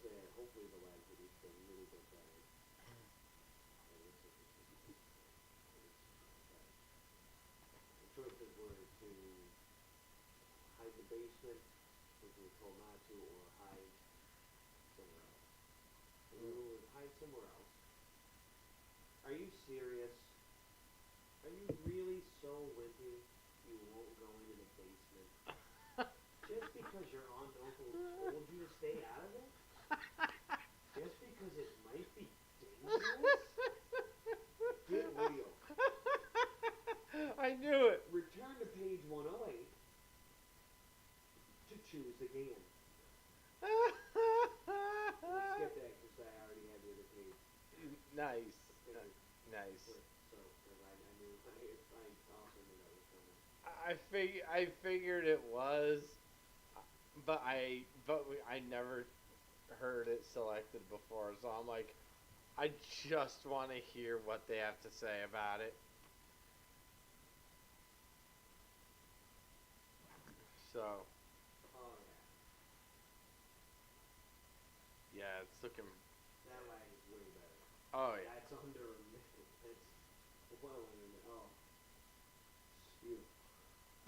there. Hopefully the legs at least get a little bit better. The choices were to hide the basement, which we were told not to, or hide somewhere else. And we would hide somewhere else. Are you serious? Are you really so wimpy you won't go into the basement? Just because your aunt and uncle told you to stay out of it? Just because it might be dangerous? Get real. I knew it. Return to page 108 to choose again. Skip that because I already had the other page. Nice. Nice. So, because I knew, I also knew that was coming. I figured it was, but I never heard it selected before, so I'm like, I just want to hear what they have to say about it. So. Oh yeah. Yeah, it's looking. That lag is way better. Oh yeah. That's under a minute. It's well under a minute. Oh. Beautiful.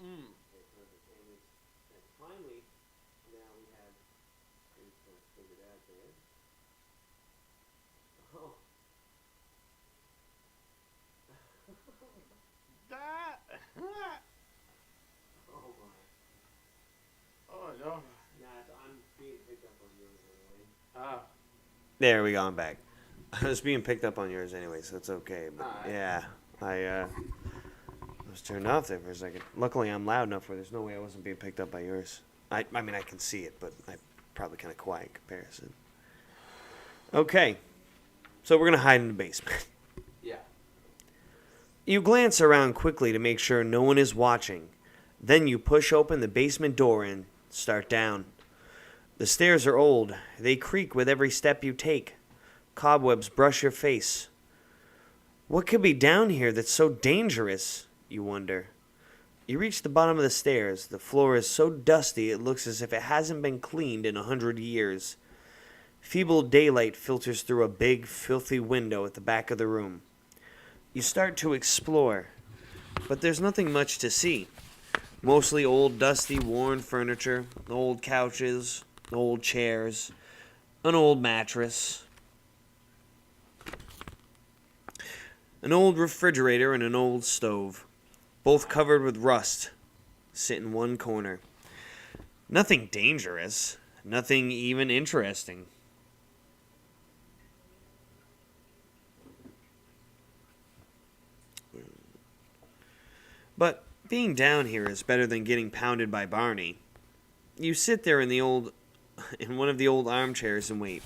Okay, perfect. And finally, now we have things figured out there. Oh. That. Oh my. Oh no. Nah, I'm being picked up on yours anyway. Ah. There we go. I'm back. I was being picked up on yours anyway, so it's okay. But yeah, I was turned off there for a second. Luckily, I'm loud enough where there's no way I wasn't being picked up by yours. I mean, I can see it, but I'm probably kind of quiet in comparison. Okay, so we're gonna hide in the basement. Yeah. You glance around quickly to make sure no one is watching. Then you push open the basement door and start down. The stairs are old. They creak with every step you take. Cobwebs brush your face. What could be down here that's so dangerous, you wonder. You reach the bottom of the stairs. The floor is so dusty it looks as if it hasn't been cleaned in 100 years. Feeble daylight filters through a big, filthy window at the back of the room. You start to explore, but there's nothing much to see. Mostly old, dusty, worn furniture, old couches, old chairs, an old mattress, an old refrigerator, and an old stove, both covered with rust, sit in one corner. Nothing dangerous, nothing even interesting. But being down here is better than getting pounded by Barney. You sit there in one of the old armchairs and wait.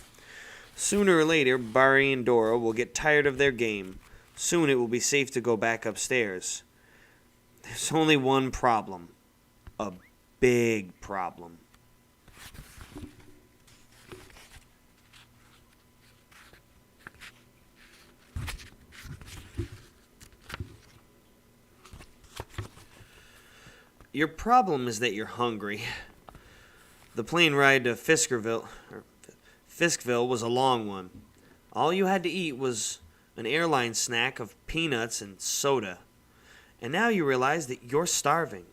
Sooner or later, Barney and Dora will get tired of their game. Soon it will be safe to go back upstairs. There's only one problem. A big problem. Your problem is that you're hungry. The plane ride to Fiskville was a long one. All you had to eat was an airline snack of peanuts and soda. And now you realize that you're starving.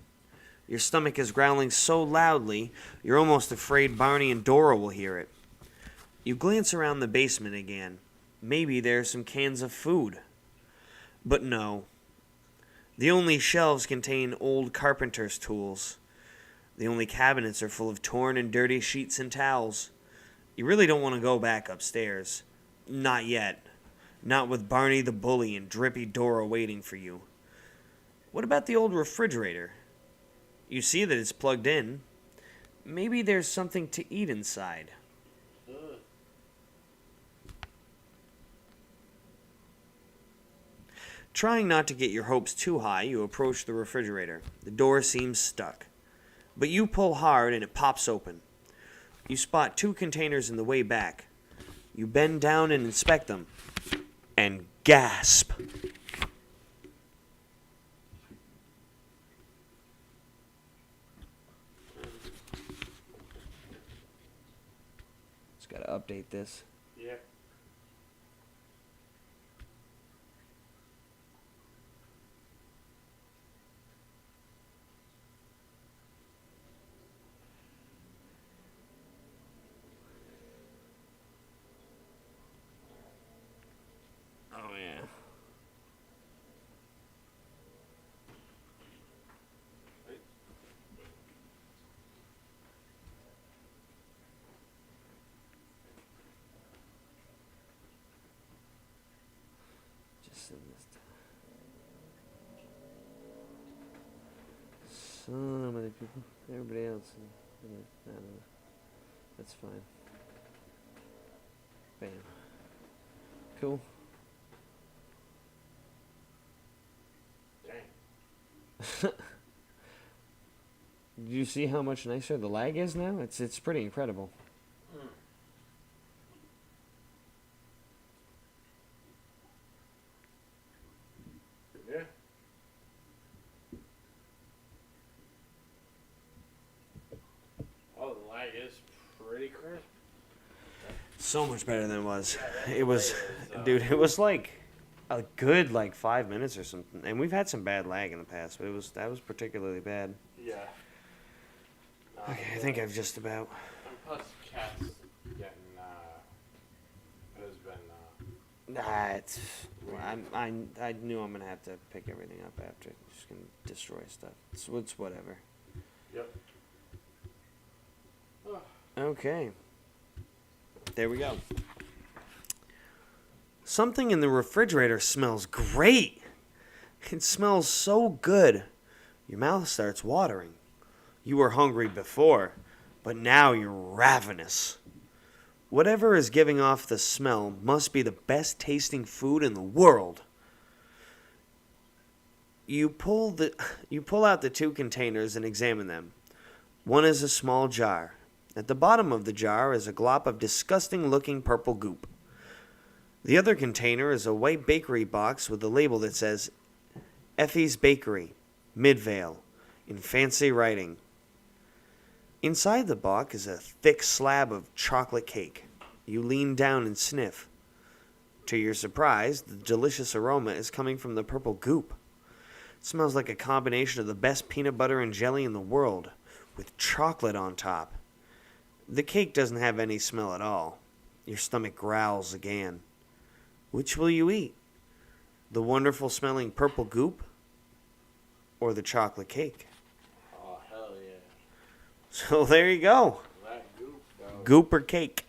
Your stomach is growling so loudly, you're almost afraid Barney and Dora will hear it. You glance around the basement again. Maybe there are some cans of food. But no. The only shelves contain old carpenter's tools. The only cabinets are full of torn and dirty sheets and towels. You really don't want to go back upstairs. Not yet. Not with Barney the bully and drippy Dora waiting for you. What about the old refrigerator? You see that it's plugged in. Maybe there's something to eat inside. Trying not to get your hopes too high, you approach the refrigerator. The door seems stuck. But you pull hard and it pops open. You spot 2 containers in the way back. You bend down and inspect them. And gasp. Just gotta update this. Yep. Oh yeah. Just send this to so many people. Everybody else. I don't know. That's fine. Bam. Cool. Dang. Do you see how much nicer the lag is now? It's pretty incredible. Yeah. Oh, the lag is pretty crisp. So much better than it was. Yeah, It was, dude. It was like a good 5 minutes or something. And we've had some bad lag in the past, but that was particularly bad. Yeah. Okay, I think I've just about. And plus, Cat's getting, has been, Nah, it's. I knew I'm gonna have to pick everything up after. Just gonna destroy stuff. It's whatever. Yep. Okay. There we go. Something in the refrigerator smells great. It smells so good. Your mouth starts watering. You were hungry before, but now you're ravenous. Whatever is giving off the smell must be the best tasting food in the world. You pull out the two containers and examine them. One is a small jar. At the bottom of the jar is a glop of disgusting-looking purple goop. The other container is a white bakery box with a label that says, Effie's Bakery, Midvale, in fancy writing. Inside the box is a thick slab of chocolate cake. You lean down and sniff. To your surprise, the delicious aroma is coming from the purple goop. It smells like a combination of the best peanut butter and jelly in the world, with chocolate on top. The cake doesn't have any smell at all. Your stomach growls again. Which will you eat? The wonderful smelling purple goop or the chocolate cake? Oh, hell yeah. So there you go. That goop, though. Goop or cake.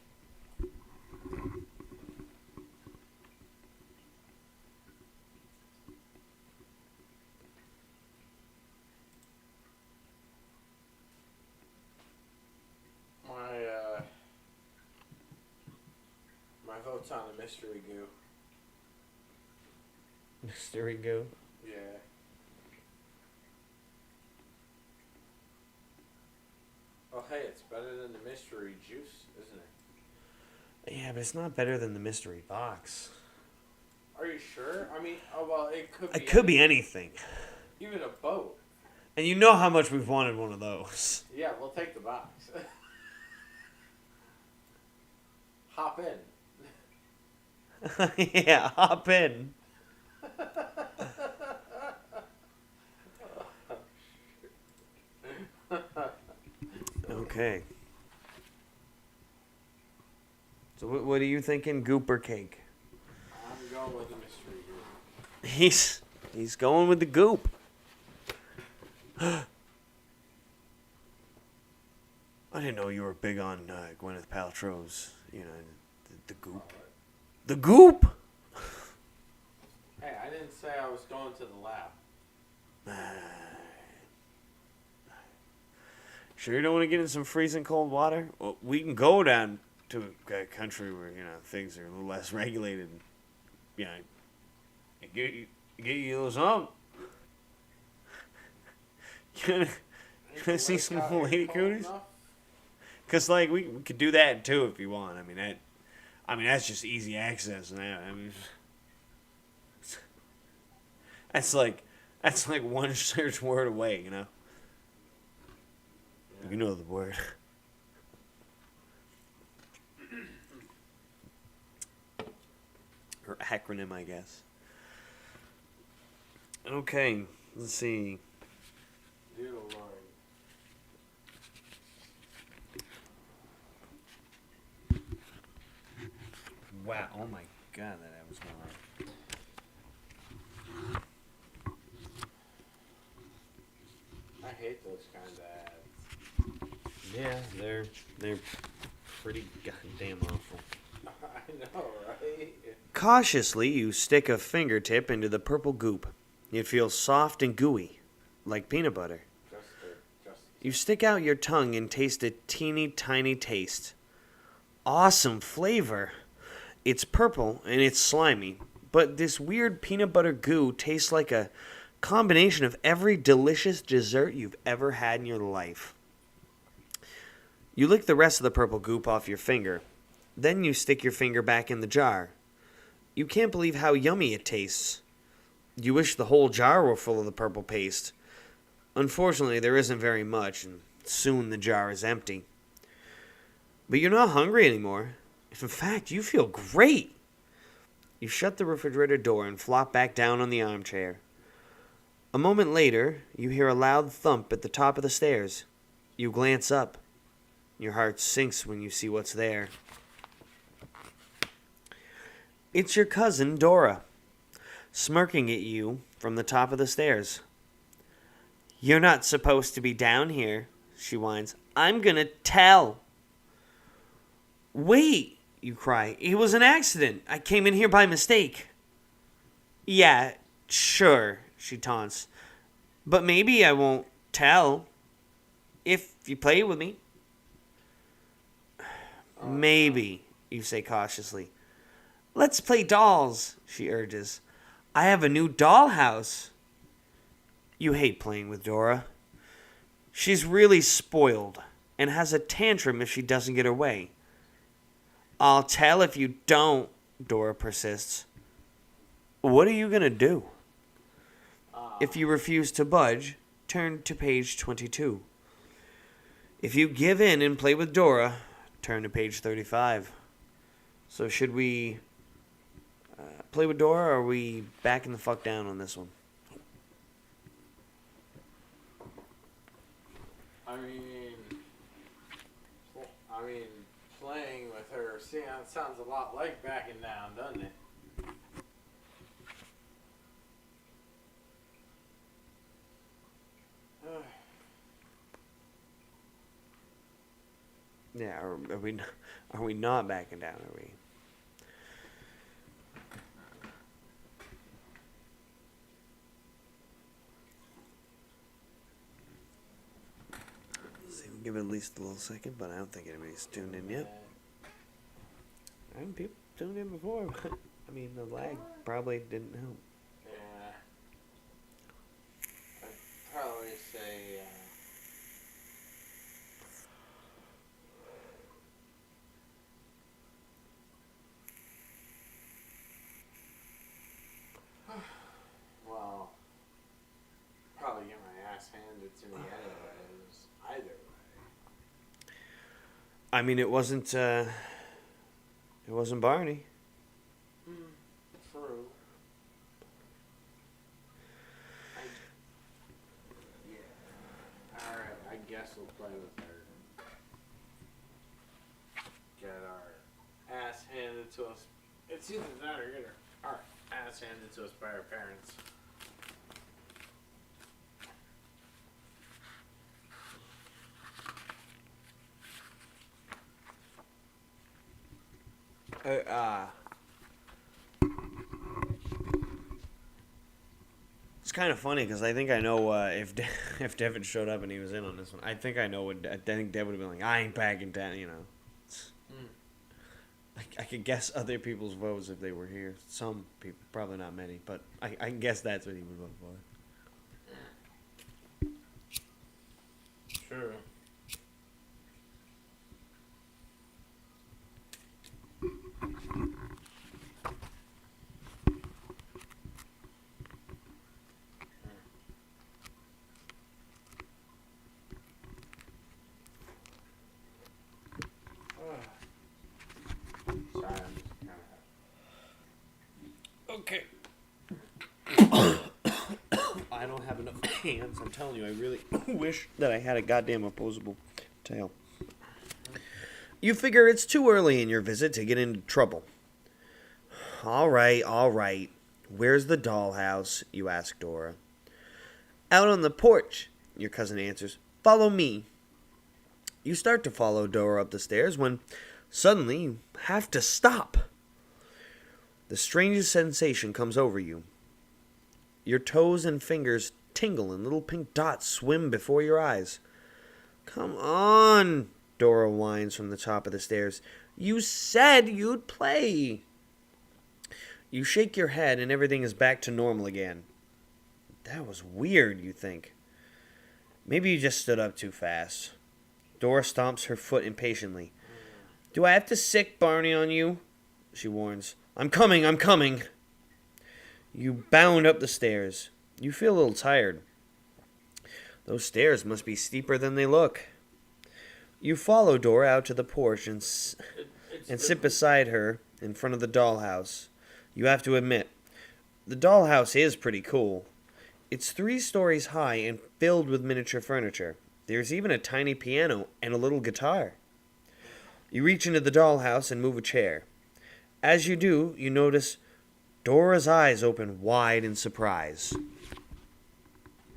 My vote's on the mystery goo. Mystery goo. Yeah. Oh, hey, it's better than the mystery juice, isn't it? Yeah, but it's not better than the mystery box. Are you sure? I mean, oh, well, it could be. It could be anything. Even a boat. And you know how much we've wanted one of those. Yeah, we'll take the box. Hop in. Yeah, hop in. Okay. So what are you thinking, goop or cake? I'm going with the mystery goo. He's going with the goop. I didn't know you were big on Gwyneth Paltrow's, the goop. The goop? Hey, I didn't say I was going to the lab. Sure you don't want to get in some freezing cold water? Well, we can go down to a country where, things are a little less regulated. Get you a little something. You gonna see some little lady cooties? Because, we could do that, too, if you want. That's just easy access now. That's like one search word away, Yeah. You know the word. Or acronym, I guess. Okay, let's see. Dear Lord. Wow, oh my god, that was going on. I hate those kind of ads. Yeah, they're pretty goddamn awful. I know, right? Cautiously, you stick a fingertip into the purple goop. It feels soft and gooey, like peanut butter. You stick out your tongue and taste a teeny tiny taste. Awesome flavor. It's purple and it's slimy, but this weird peanut butter goo tastes like a combination of every delicious dessert you've ever had in your life. You lick the rest of the purple goop off your finger. Then you stick your finger back in the jar. You can't believe how yummy it tastes. You wish the whole jar were full of the purple paste. Unfortunately, there isn't very much, and soon the jar is empty. But you're not hungry anymore. In fact, you feel great. You shut the refrigerator door and flop back down on the armchair. A moment later, you hear a loud thump at the top of the stairs. You glance up. Your heart sinks when you see what's there. It's your cousin, Dora, smirking at you from the top of the stairs. "You're not supposed to be down here," she whines. "I'm gonna tell." "Wait," you cry. "It was an accident. I came in here by mistake." "Yeah, sure," she taunts. "But maybe I won't tell. If you play with me." "Maybe," you say cautiously. "Let's play dolls," she urges. "I have a new dollhouse." You hate playing with Dora. She's really spoiled and has a tantrum if she doesn't get her way. "I'll tell if you don't," Dora persists. "What are you going to do?" If you refuse to budge, turn to page 22. If you give in and play with Dora, turn to page 35. So should we play with Dora, or are we backing the fuck down on this one? I mean, playing with her sounds a lot like backing down, doesn't it? Yeah, are we not backing down? Are we? Let's see, we'll give it at least a little second, but I don't think anybody's tuned in yet. I haven't people tuned in before, but I mean the lag probably didn't help. Yeah. I'd probably say, well, probably get my ass handed to me anyways, either way. I mean, it wasn't Barney. True. Alright, I guess we'll play with her. Get our ass handed to us. It's either that or get our ass handed to us by our parents. It's kind of funny because I think I know if Devin showed up and he was in on this one. I think I know what I think Devin would have been like. "I ain't backing down," you know. I could guess other people's votes if they were here. Some people, probably not many, but I can guess that's what he would vote for. True. Sorry, I'm just kind of I don't have enough hands. I'm telling you, I really wish that I had a goddamn opposable tail. You figure it's too early in your visit to get into trouble. All right, all right. Where's the dollhouse? You ask Dora. Out on the porch, your cousin answers. Follow me. You start to follow Dora up the stairs when suddenly you have to stop. The strangest sensation comes over you. Your toes and fingers tingle and little pink dots swim before your eyes. Come on, Dora whines from the top of the stairs. You said you'd play. You shake your head and everything is back to normal again. That was weird, you think. Maybe you just stood up too fast. Dora stomps her foot impatiently. Do I have to sick Barney on you? She warns. I'm coming, I'm coming. You bound up the stairs. You feel a little tired. Those stairs must be steeper than they look. You follow Dora out to the porch and sit beside her in front of the dollhouse. You have to admit, the dollhouse is pretty cool. It's 3 stories high and filled with miniature furniture. There's even a tiny piano and a little guitar. You reach into the dollhouse and move a chair. As you do, you notice Dora's eyes open wide in surprise.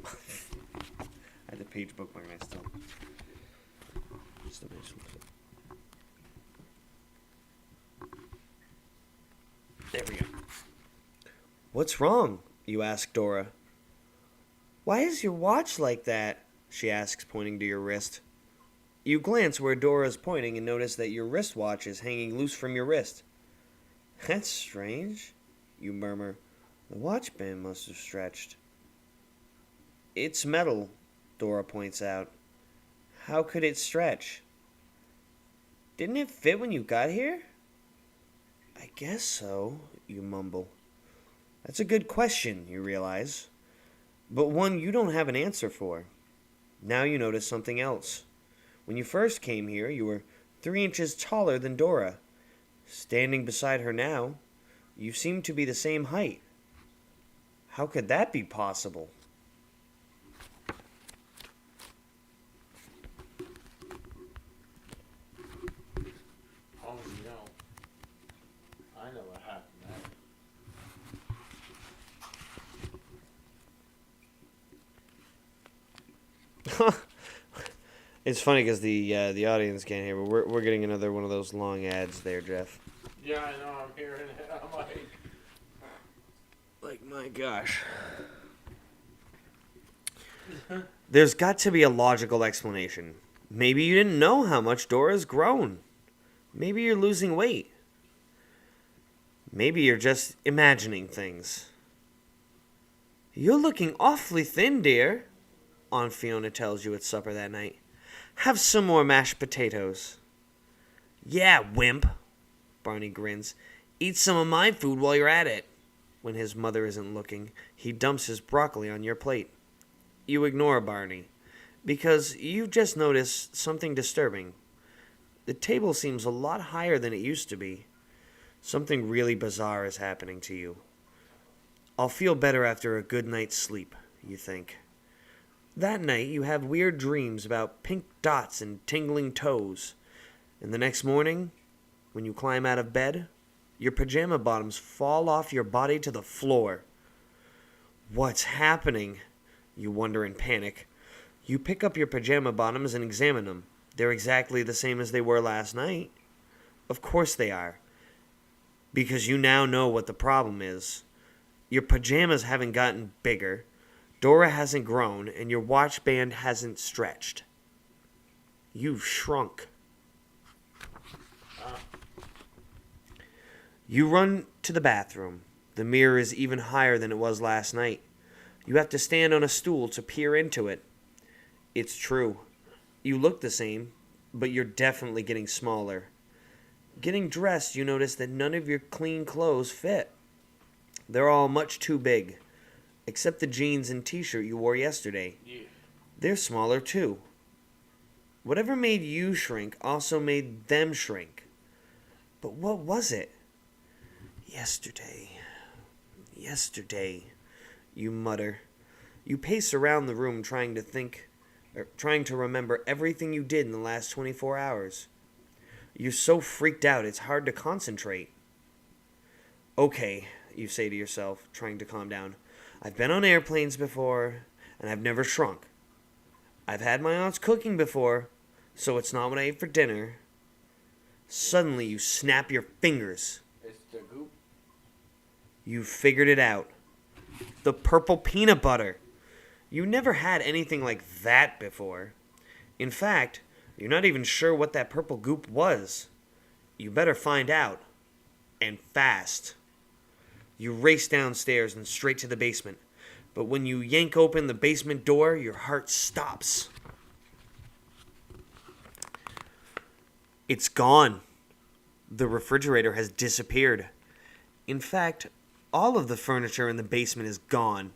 I had the page bookmark and I still. There we go. What's wrong? You ask Dora. Why is your watch like that? She asks, pointing to your wrist. You glance where Dora is pointing and notice that your wristwatch is hanging loose from your wrist. That's strange, you murmur. The watch band must have stretched. It's metal, Dora points out. How could it stretch? Didn't it fit when you got here? I guess so, you mumble. That's a good question, you realize, but one you don't have an answer for. Now you notice something else. When you first came here, you were 3 inches taller than Dora. Standing beside her now, you seem to be the same height. How could that be possible? Oh no. I know what happened there. It's funny because the audience can't hear, but we're getting another one of those long ads there, Jeff. Yeah, I know, I'm hearing it. I'm Like, my gosh. There's got to be a logical explanation. Maybe you didn't know how much Dora's grown. Maybe you're losing weight. Maybe you're just imagining things. You're looking awfully thin, dear, Aunt Fiona tells you at supper that night. Have some more mashed potatoes. Yeah, wimp, Barney grins. Eat some of my food while you're at it. When his mother isn't looking, he dumps his broccoli on your plate. You ignore Barney, because you've just noticed something disturbing. The table seems a lot higher than it used to be. Something really bizarre is happening to you. I'll feel better after a good night's sleep, you think. That night, you have weird dreams about pink dots and tingling toes. And the next morning, when you climb out of bed, your pajama bottoms fall off your body to the floor. What's happening? You wonder in panic. You pick up your pajama bottoms and examine them. They're exactly the same as they were last night. Of course they are. Because you now know what the problem is. Your pajamas haven't gotten bigger. Dora hasn't grown, and your watch band hasn't stretched. You've shrunk. You run to the bathroom. The mirror is even higher than it was last night. You have to stand on a stool to peer into it. It's true. You look the same, but you're definitely getting smaller. Getting dressed, you notice that none of your clean clothes fit. They're all much too big, except the jeans and t-shirt you wore yesterday. Yeah. They're smaller too. Whatever made you shrink also made them shrink. But what was it? Yesterday. you mutter. You pace around the room trying to remember everything you did in the last 24 hours. You're so freaked out it's hard to concentrate. Okay, you say to yourself, trying to calm down. I've been on airplanes before, and I've never shrunk. I've had my aunt's cooking before, so it's not what I ate for dinner. Suddenly you snap your fingers. It's the goop. You figured it out. The purple peanut butter. You never had anything like that before. In fact, you're not even sure what that purple goop was. You better find out. And fast. You race downstairs and straight to the basement. But when you yank open the basement door, your heart stops. It's gone. The refrigerator has disappeared. In fact, all of the furniture in the basement is gone.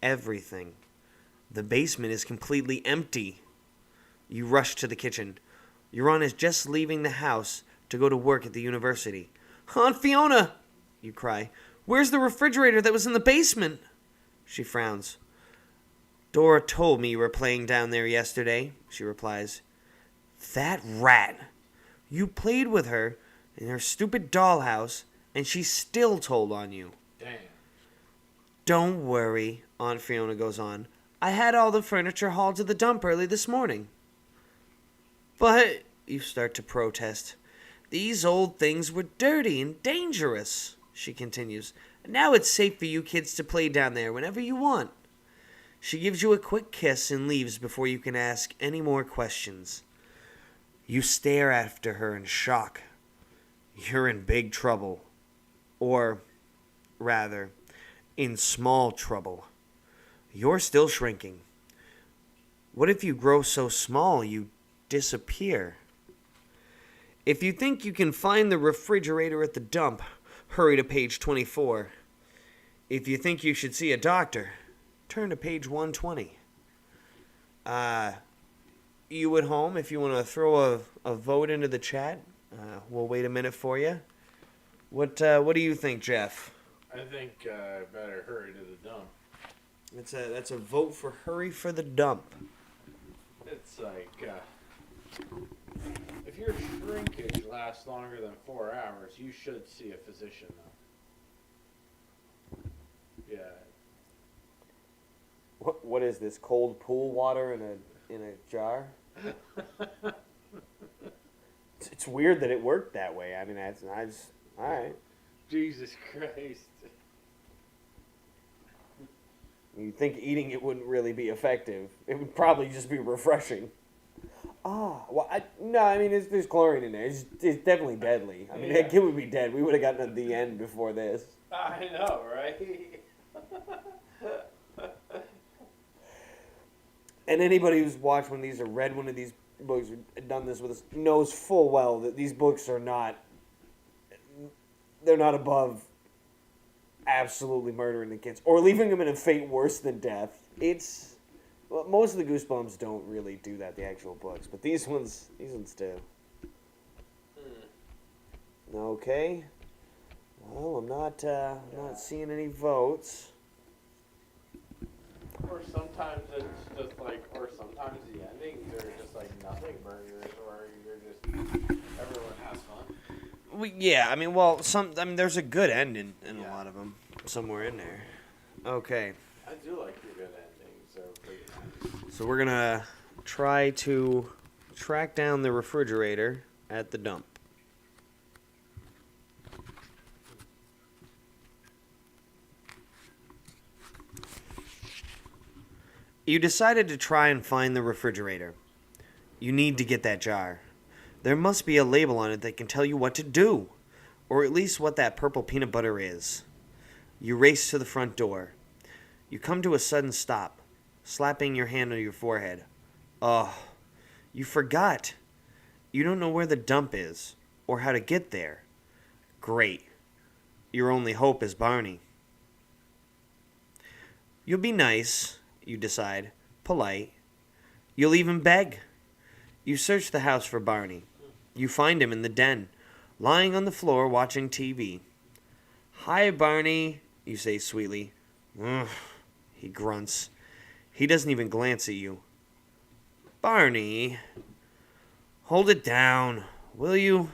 Everything. The basement is completely empty. You rush to the kitchen. Your aunt is just leaving the house to go to work at the university. Aunt Fiona, you cry. Where's the refrigerator that was in the basement? She frowns. Dora told me you were playing down there yesterday, she replies. That rat. You played with her in her stupid dollhouse, and she still told on you. Damn. Don't worry, Aunt Fiona goes on. I had all the furniture hauled to the dump early this morning. But, you start to protest. These old things were dirty and dangerous, she continues. Now it's safe for you kids to play down there whenever you want. She gives you a quick kiss and leaves before you can ask any more questions. You stare after her in shock. You're in big trouble. Or, rather, in small trouble. You're still shrinking. What if you grow so small you disappear? If you think you can find the refrigerator at the dump, hurry to page 24. If you think you should see a doctor, turn to page 120. You at home, if you want to throw a vote into the chat, we'll wait a minute for you. What do you think, Jeff? I think I better hurry to the dump. That's a vote for hurry for the dump. It's like, if your shrinkage lasts longer than 4 hours, you should see a physician, though. Yeah. What is this? Cold pool water in a jar? It's weird that it worked that way. I mean, that's nice. All right. Jesus Christ. You'd think eating it wouldn't really be effective. It would probably just be refreshing. Well, I mean, there's chlorine in there. It's definitely deadly. I mean, Yeah. that kid would be dead. We would have gotten to the end before this. I know, right? And anybody who's watched one of these or read one of these books or done this with us knows full well that these books are not, they're not above absolutely murdering the kids or leaving them in a fate worse than death. Well, most of the Goosebumps don't really do that, the actual books, but these ones do. Okay. Well, I'm not seeing any votes. Or sometimes it's just like, or sometimes the endings are just like nothing burgers, or you're just, everyone has fun. Yeah, I mean, there's a good ending in a lot of them somewhere in there. Okay. I do like your good endings. They're pretty nice. So we're gonna try to track down the refrigerator at the dump. You decided to try and find the refrigerator. You need to get that jar. There must be a label on it that can tell you what to do, or at least what that purple peanut butter is. You race to the front door. You come to a sudden stop, slapping your hand on your forehead. Oh, you forgot. You don't know where the dump is, or how to get there. Great. Your only hope is Barney. You'll be nice, you decide, polite. You'll even beg. You search the house for Barney. You find him in the den, lying on the floor watching TV. Hi, Barney, you say sweetly. Ugh, he grunts. He doesn't even glance at you. Barney, hold it down, will you?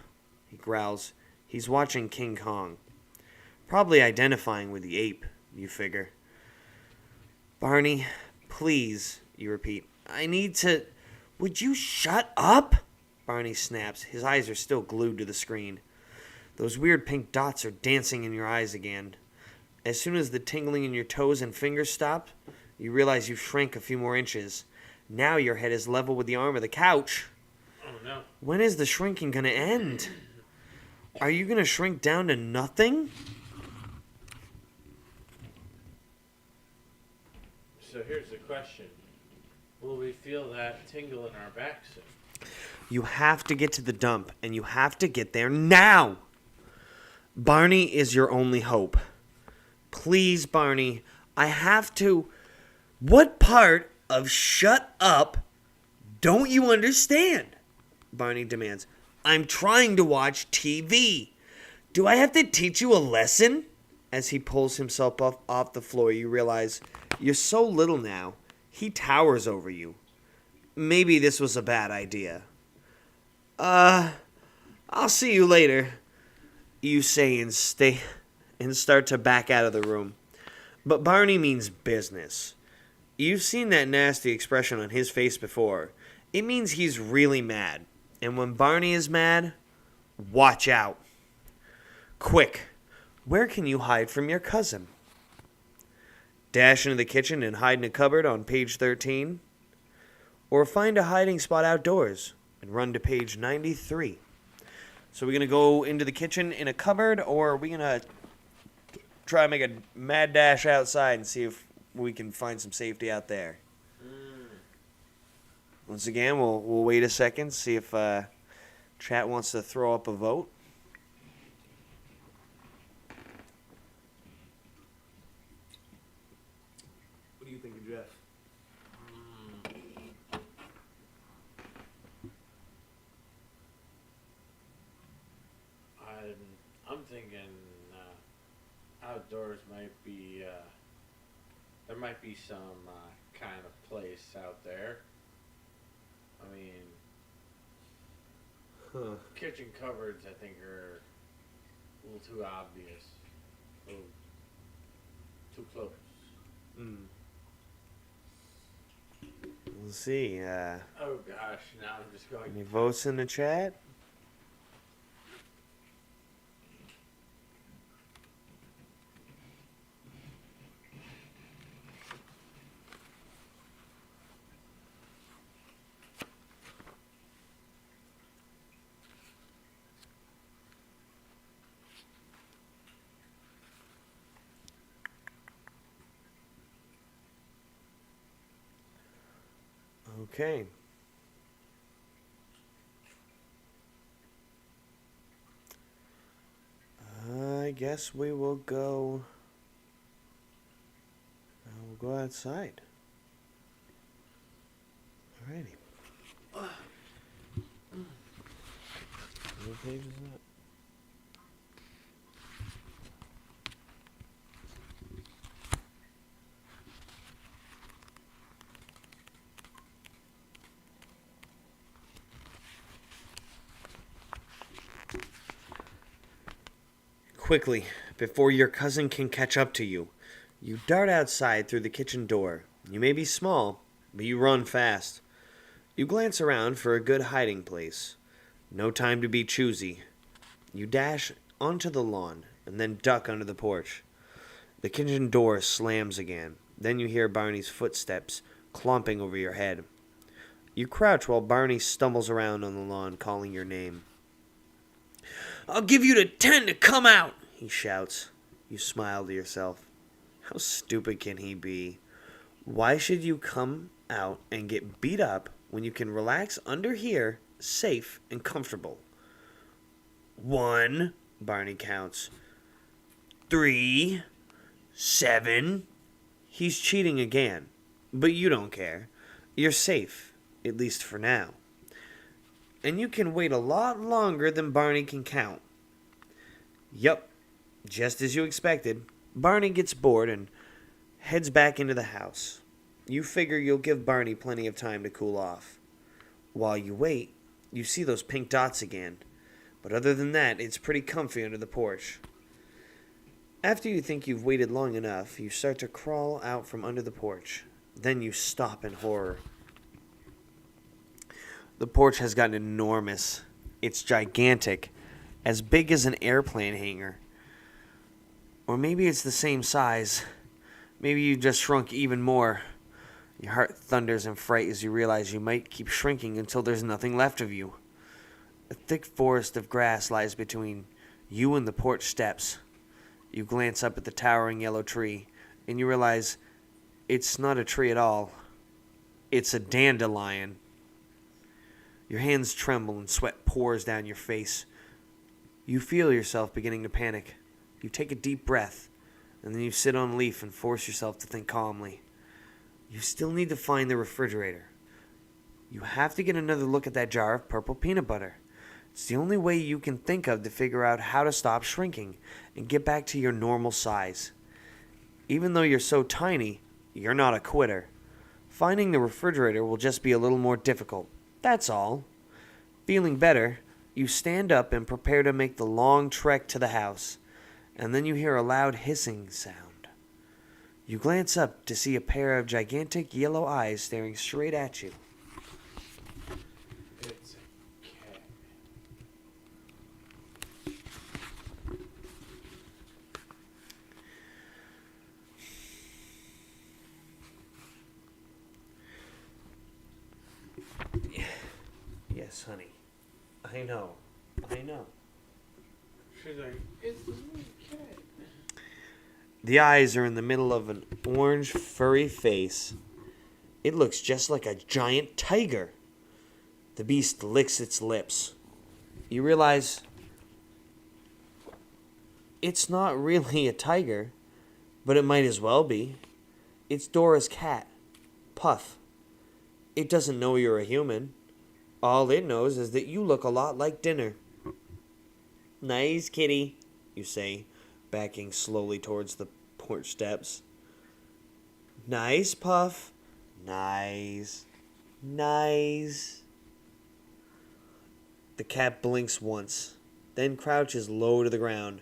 He growls. He's watching King Kong. Probably identifying with the ape, you figure. Barney, please, you repeat. I need to... Would you shut up? Barney snaps. His eyes are still glued to the screen. Those weird pink dots are dancing in your eyes again. As soon as the tingling in your toes and fingers stop, you realize you've shrank a few more inches. Now your head is level with the arm of the couch. Oh, no. When is the shrinking going to end? Are you going to shrink down to nothing? So here's the question. Will we feel that tingle in our back soon? You have to get to the dump, and you have to get there now. Barney is your only hope. Please, Barney, I have to... What part of shut up don't you understand? Barney demands. I'm trying to watch TV. Do I have to teach you a lesson? As he pulls himself off the floor, you realize you're so little now. He towers over you. Maybe this was a bad idea. I'll see you later, you say and start to back out of the room. But Barney means business. You've seen that nasty expression on his face before. It means he's really mad. And when Barney is mad, watch out. Quick, where can you hide from your cousin? Dash into the kitchen and hide in a cupboard on page 13? Or find a hiding spot outdoors and run to page 93? So we're going to go into the kitchen in a cupboard, or are we going to try and make a mad dash outside and see if we can find some safety out there? Once again, we'll wait a second, see if chat wants to throw up a vote. What do you think of Jeff? I'm thinking outdoors might be, there might be some kind of place out there. I mean, kitchen cupboards, I think, are a little too obvious. A little too close. We'll see. Oh gosh, now I'm just going. Any votes in the chat? Okay. I guess we will go. We'll go outside. Alrighty. What page is that? Quickly, before your cousin can catch up to you, you dart outside through the kitchen door. You may be small, but you run fast. You glance around for a good hiding place. No time to be choosy. You dash onto the lawn and then duck under the porch. The kitchen door slams again. Then you hear Barney's footsteps clomping over your head. You crouch while Barney stumbles around on the lawn calling your name. I'll give you the 10 to come out, he shouts. You smile to yourself. How stupid can he be? Why should you come out and get beat up when you can relax under here, safe and comfortable? 1, Barney counts. 3, 7. He's cheating again, but you don't care. You're safe, at least for now. And you can wait a lot longer than Barney can count. Yup, just as you expected, Barney gets bored and heads back into the house. You figure you'll give Barney plenty of time to cool off. While you wait, you see those pink dots again. But other than that, it's pretty comfy under the porch. After you think you've waited long enough, you start to crawl out from under the porch. Then you stop in horror. The porch has gotten enormous. It's gigantic, as big as an airplane hangar. Or maybe it's the same size. Maybe you just shrunk even more. Your heart thunders in fright as you realize you might keep shrinking until there's nothing left of you. A thick forest of grass lies between you and the porch steps. You glance up at the towering yellow tree, and you realize it's not a tree at all. It's a dandelion. Your hands tremble and sweat pours down your face. You feel yourself beginning to panic. You take a deep breath, and then you sit on a leaf and force yourself to think calmly. You still need to find the refrigerator. You have to get another look at that jar of purple peanut butter. It's the only way you can think of to figure out how to stop shrinking and get back to your normal size. Even though you're so tiny, you're not a quitter. Finding the refrigerator will just be a little more difficult. That's all. Feeling better, you stand up and prepare to make the long trek to the house, and then you hear a loud hissing sound. You glance up to see a pair of gigantic yellow eyes staring straight at you. It's a cat. Yes, honey. I know. She's like, it's a little cat. The eyes are in the middle of an orange, furry face. It looks just like a giant tiger. The beast licks its lips. You realize it's not really a tiger, but it might as well be. It's Dora's cat, Puff. It doesn't know you're a human. All it knows is that you look a lot like dinner. Nice kitty, you say, backing slowly towards the porch steps. Nice, Puff. Nice. The cat blinks once, then crouches low to the ground.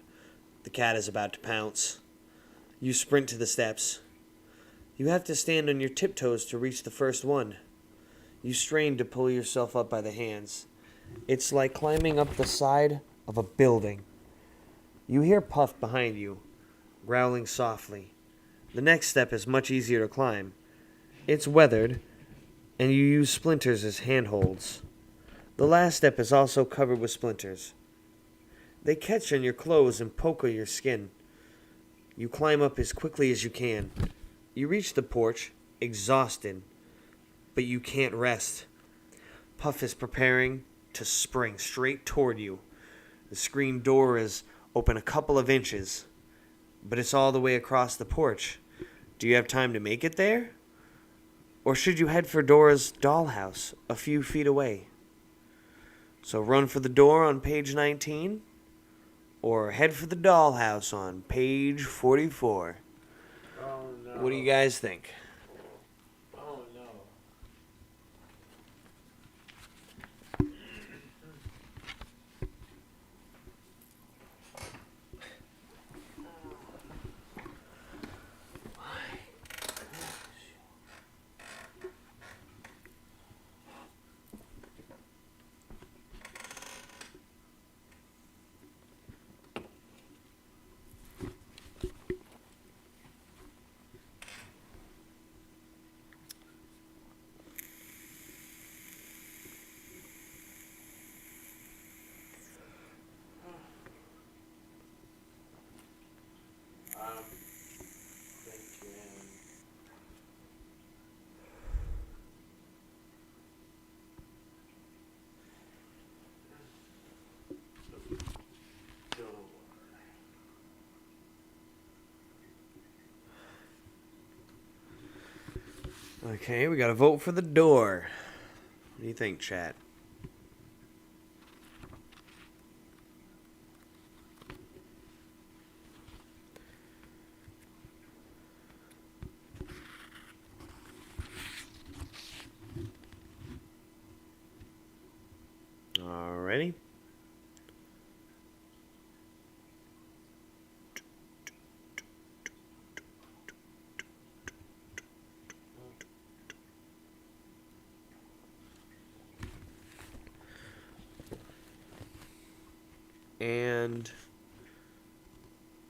The cat is about to pounce. You sprint to the steps. You have to stand on your tiptoes to reach the first one. You strain to pull yourself up by the hands. It's like climbing up the side of a building. You hear Puff behind you, growling softly. The next step is much easier to climb. It's weathered, and you use splinters as handholds. The last step is also covered with splinters. They catch on your clothes and poke at your skin. You climb up as quickly as you can. You reach the porch, exhausted, but you can't rest. Puff is preparing to spring straight toward you. The screen door is open a couple of inches, but it's all the way across the porch. Do you have time to make it there? Or should you head for Dora's dollhouse a few feet away? So run for the door on page 19, or head for the dollhouse on page 44. Oh no. What do you guys think? Oh no. Okay, we got to vote for the door. What do you think, chat? And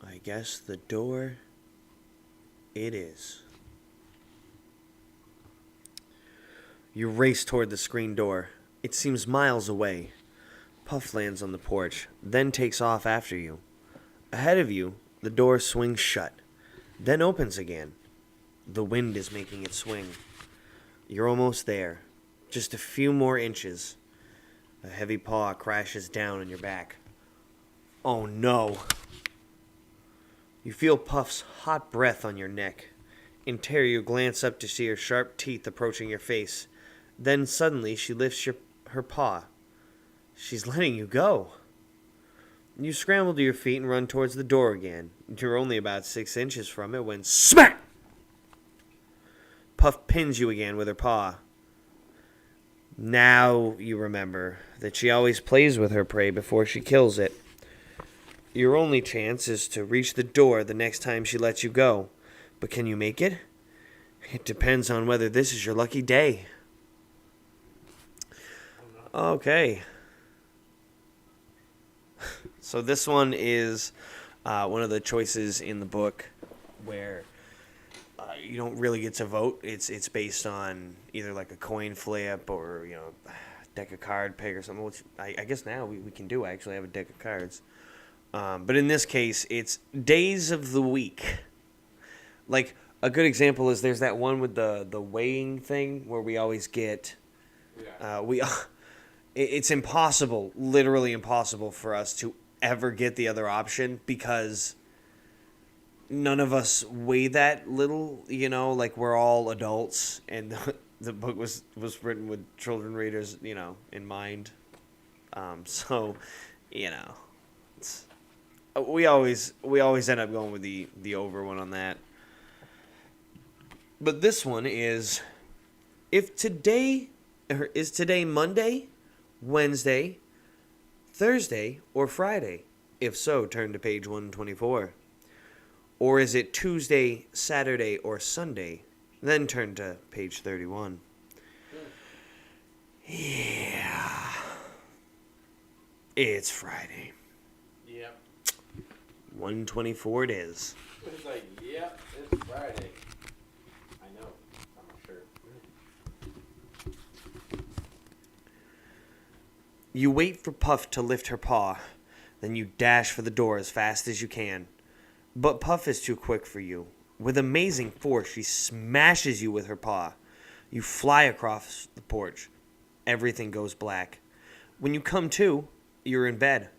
I guess the door it is. You race toward the screen door. It seems miles away. Puff lands on the porch, then takes off after you. Ahead of you, the door swings shut, then opens again. The wind is making it swing. You're almost there. Just a few more inches. A heavy paw crashes down on your back. Oh no. You feel Puff's hot breath on your neck. In terror, you glance up to see her sharp teeth approaching your face. Then suddenly she lifts her paw. She's letting you go. You scramble to your feet and run towards the door again. You're only about 6 inches from it when smack! Puff pins you again with her paw. Now you remember that she always plays with her prey before she kills it. Your only chance is to reach the door the next time she lets you go. But can you make it? It depends on whether this is your lucky day. Okay. So this one is one of the choices in the book where you don't really get to vote. It's based on either like a coin flip or a deck of card pick or something. Which I guess now we can do. I actually have a deck of cards. But in this case, it's days of the week. Like a good example is there's that one with the weighing thing where we always get. It's impossible, literally impossible for us to ever get the other option because none of us weigh that little, like we're all adults and the book was written with children readers, in mind. So, we always end up going with the over one on that. But this one is, is today Monday, Wednesday, Thursday, or Friday? If so, turn to page 124. Or is it Tuesday, Saturday, or Sunday? Then turn to page 31. Yeah. It's Friday. Yep. 124 it is. It's like, yep, it's Friday. I know. I'm not sure. You wait for Puff to lift her paw. Then you dash for the door as fast as you can. But Puff is too quick for you. With amazing force, she smashes you with her paw. You fly across the porch. Everything goes black. When you come to, you're in bed.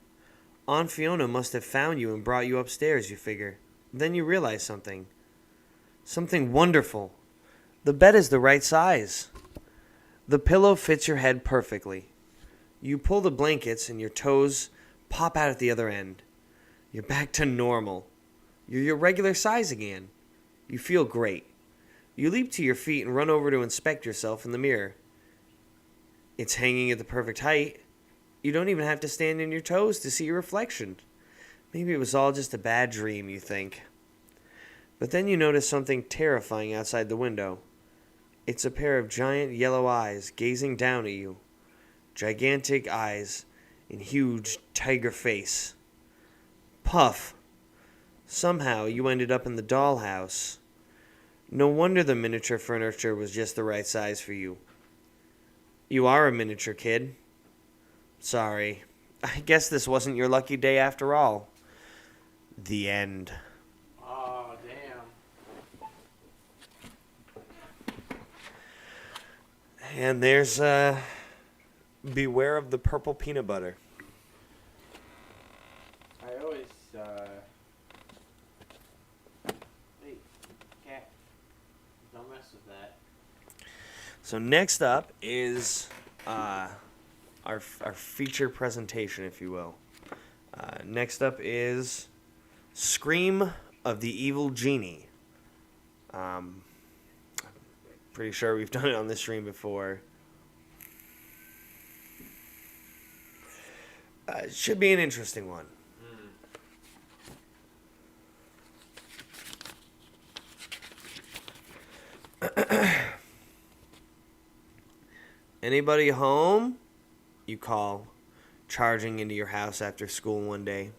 Aunt Fiona must have found you and brought you upstairs, you figure. Then you realize something. Something wonderful. The bed is the right size. The pillow fits your head perfectly. You pull the blankets and your toes pop out at the other end. You're back to normal. You're your regular size again. You feel great. You leap to your feet and run over to inspect yourself in the mirror. It's hanging at the perfect height. You don't even have to stand on your toes to see your reflection. Maybe it was all just a bad dream, you think. But then you notice something terrifying outside the window. It's a pair of giant yellow eyes gazing down at you. Gigantic eyes and huge tiger face. Puff. Somehow you ended up in the dollhouse. No wonder the miniature furniture was just the right size for you. You are a miniature kid. Sorry. I guess this wasn't your lucky day after all. The end. Oh, damn. And there's, beware of the purple peanut butter. I always, hey, cat, don't mess with that. So next up is, our feature presentation, if you will. Next up is Scream of the Evil Genie. Pretty sure we've done it on this stream before. It should be an interesting one. Anybody home? You call, charging into your house after school one day.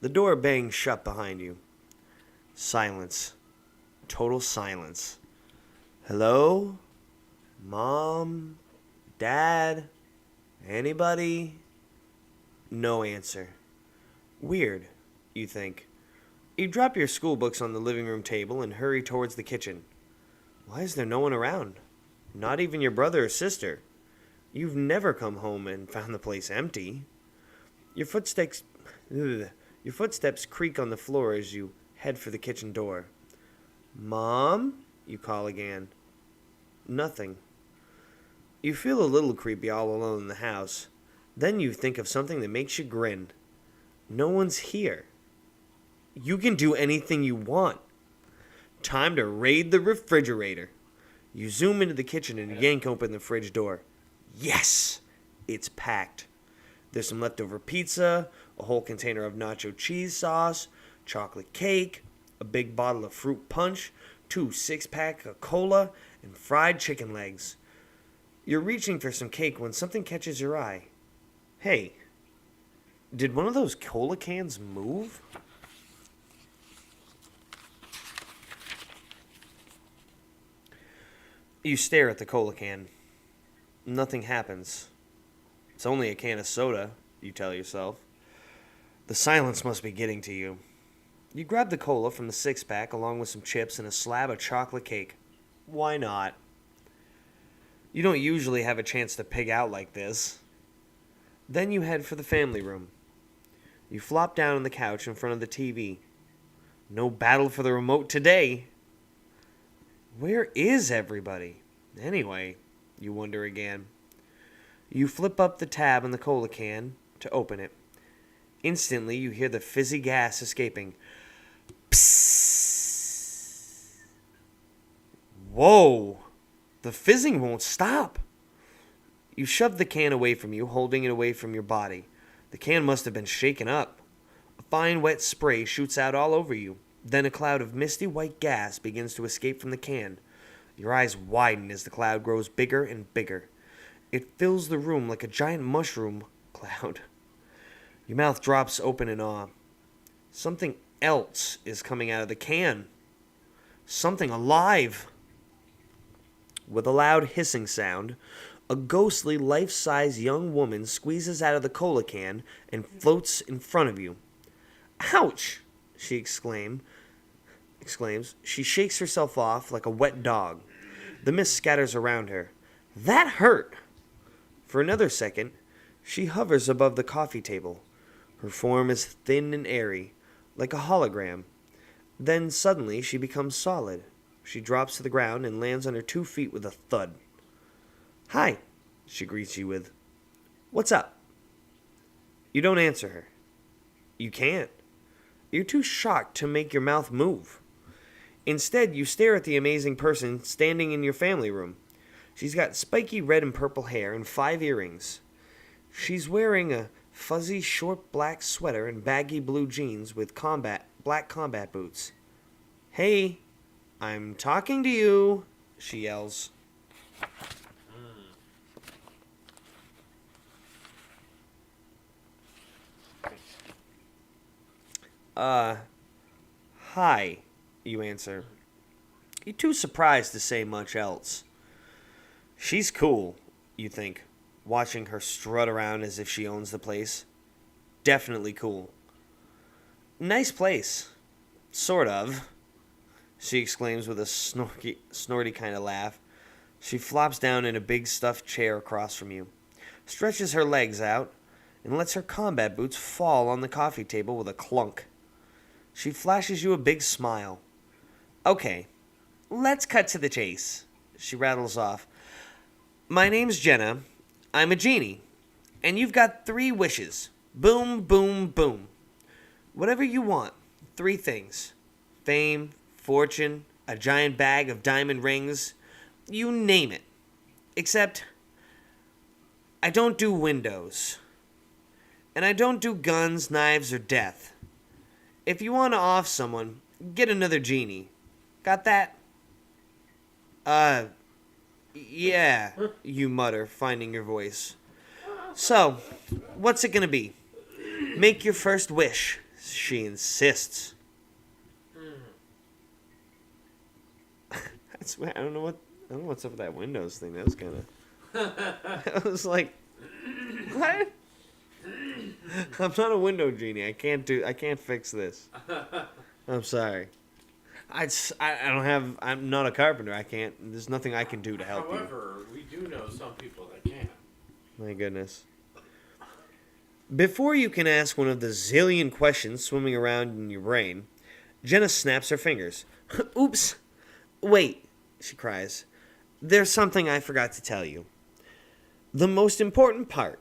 The door bangs shut behind you. Silence. Total silence. Hello? Mom? Dad? Anybody? No answer. Weird, you think. You drop your school books on the living room table and hurry towards the kitchen. Why is there no one around? Not even your brother or sister. You've never come home and found the place empty. Your footsteps creak on the floor as you head for the kitchen door. Mom? You call again. Nothing. You feel a little creepy all alone in the house. Then you think of something that makes you grin. No one's here. You can do anything you want. Time to raid the refrigerator. You zoom into the kitchen and yank open the fridge door. Yes! It's packed. There's some leftover pizza, a whole container of nacho cheese sauce, chocolate cake, a big bottle of fruit punch, 2 6-pack of cola, and fried chicken legs. You're reaching for some cake when something catches your eye. Hey, did one of those cola cans move? You stare at the cola can. Nothing happens. It's only a can of soda, you tell yourself. The silence must be getting to you. You grab the cola from the 6-pack along with some chips and a slab of chocolate cake. Why not? You don't usually have a chance to pig out like this. Then you head for the family room. You flop down on the couch in front of the TV. No battle for the remote today. Where is everybody? Anyway, you wonder again. You flip up the tab on the cola can to open it. Instantly, you hear the fizzy gas escaping. Psst. Whoa! The fizzing won't stop. You shove the can away from you, holding it away from your body. The can must have been shaken up. A fine wet spray shoots out all over you. Then a cloud of misty white gas begins to escape from the can. Your eyes widen as the cloud grows bigger and bigger. It fills the room like a giant mushroom cloud. Your mouth drops open in awe. Something else is coming out of the can. Something alive. With a loud hissing sound, a ghostly, life-size young woman squeezes out of the cola can and floats in front of you. Ouch! She exclaims. She shakes herself off like a wet dog. The mist scatters around her. That hurt! For another second, she hovers above the coffee table. Her form is thin and airy, like a hologram. Then suddenly she becomes solid. She drops to the ground and lands on her 2 feet with a thud. Hi, she greets you with. What's up? You don't answer her. You can't. You're too shocked to make your mouth move. Instead, you stare at the amazing person standing in your family room. She's got spiky red and purple hair and 5 earrings. She's wearing a fuzzy short black sweater and baggy blue jeans with black combat boots. Hey, I'm talking to you, she yells. Hi, you answer. You're too surprised to say much else. She's cool, you think, watching her strut around as if she owns the place. Definitely cool. Nice place. Sort of, she exclaims with a snorty kind of laugh. She flops down in a big stuffed chair across from you, stretches her legs out, and lets her combat boots fall on the coffee table with a clunk. She flashes you a big smile. Okay, let's cut to the chase, she rattles off. My name's Jenna. I'm a genie. And you've got 3 wishes. Boom, boom, boom. Whatever you want. 3 things. Fame, fortune, a giant bag of diamond rings. You name it. Except, I don't do windows. And I don't do guns, knives, or death. If you want to off someone, get another genie. Got that? Yeah, you mutter, finding your voice. So, what's it gonna be? Make your first wish, She insists. I don't know what's up with that Windows thing. That was kind of. I was like, what? I'm not a window genie. I can't fix this. I'm sorry. I'm not a carpenter. I can't. There's nothing I can do to help you. However, we do know some people that can. My goodness. Before you can ask one of the zillion questions swimming around in your brain, Jenna snaps her fingers. Oops. Wait, she cries. There's something I forgot to tell you. The most important part.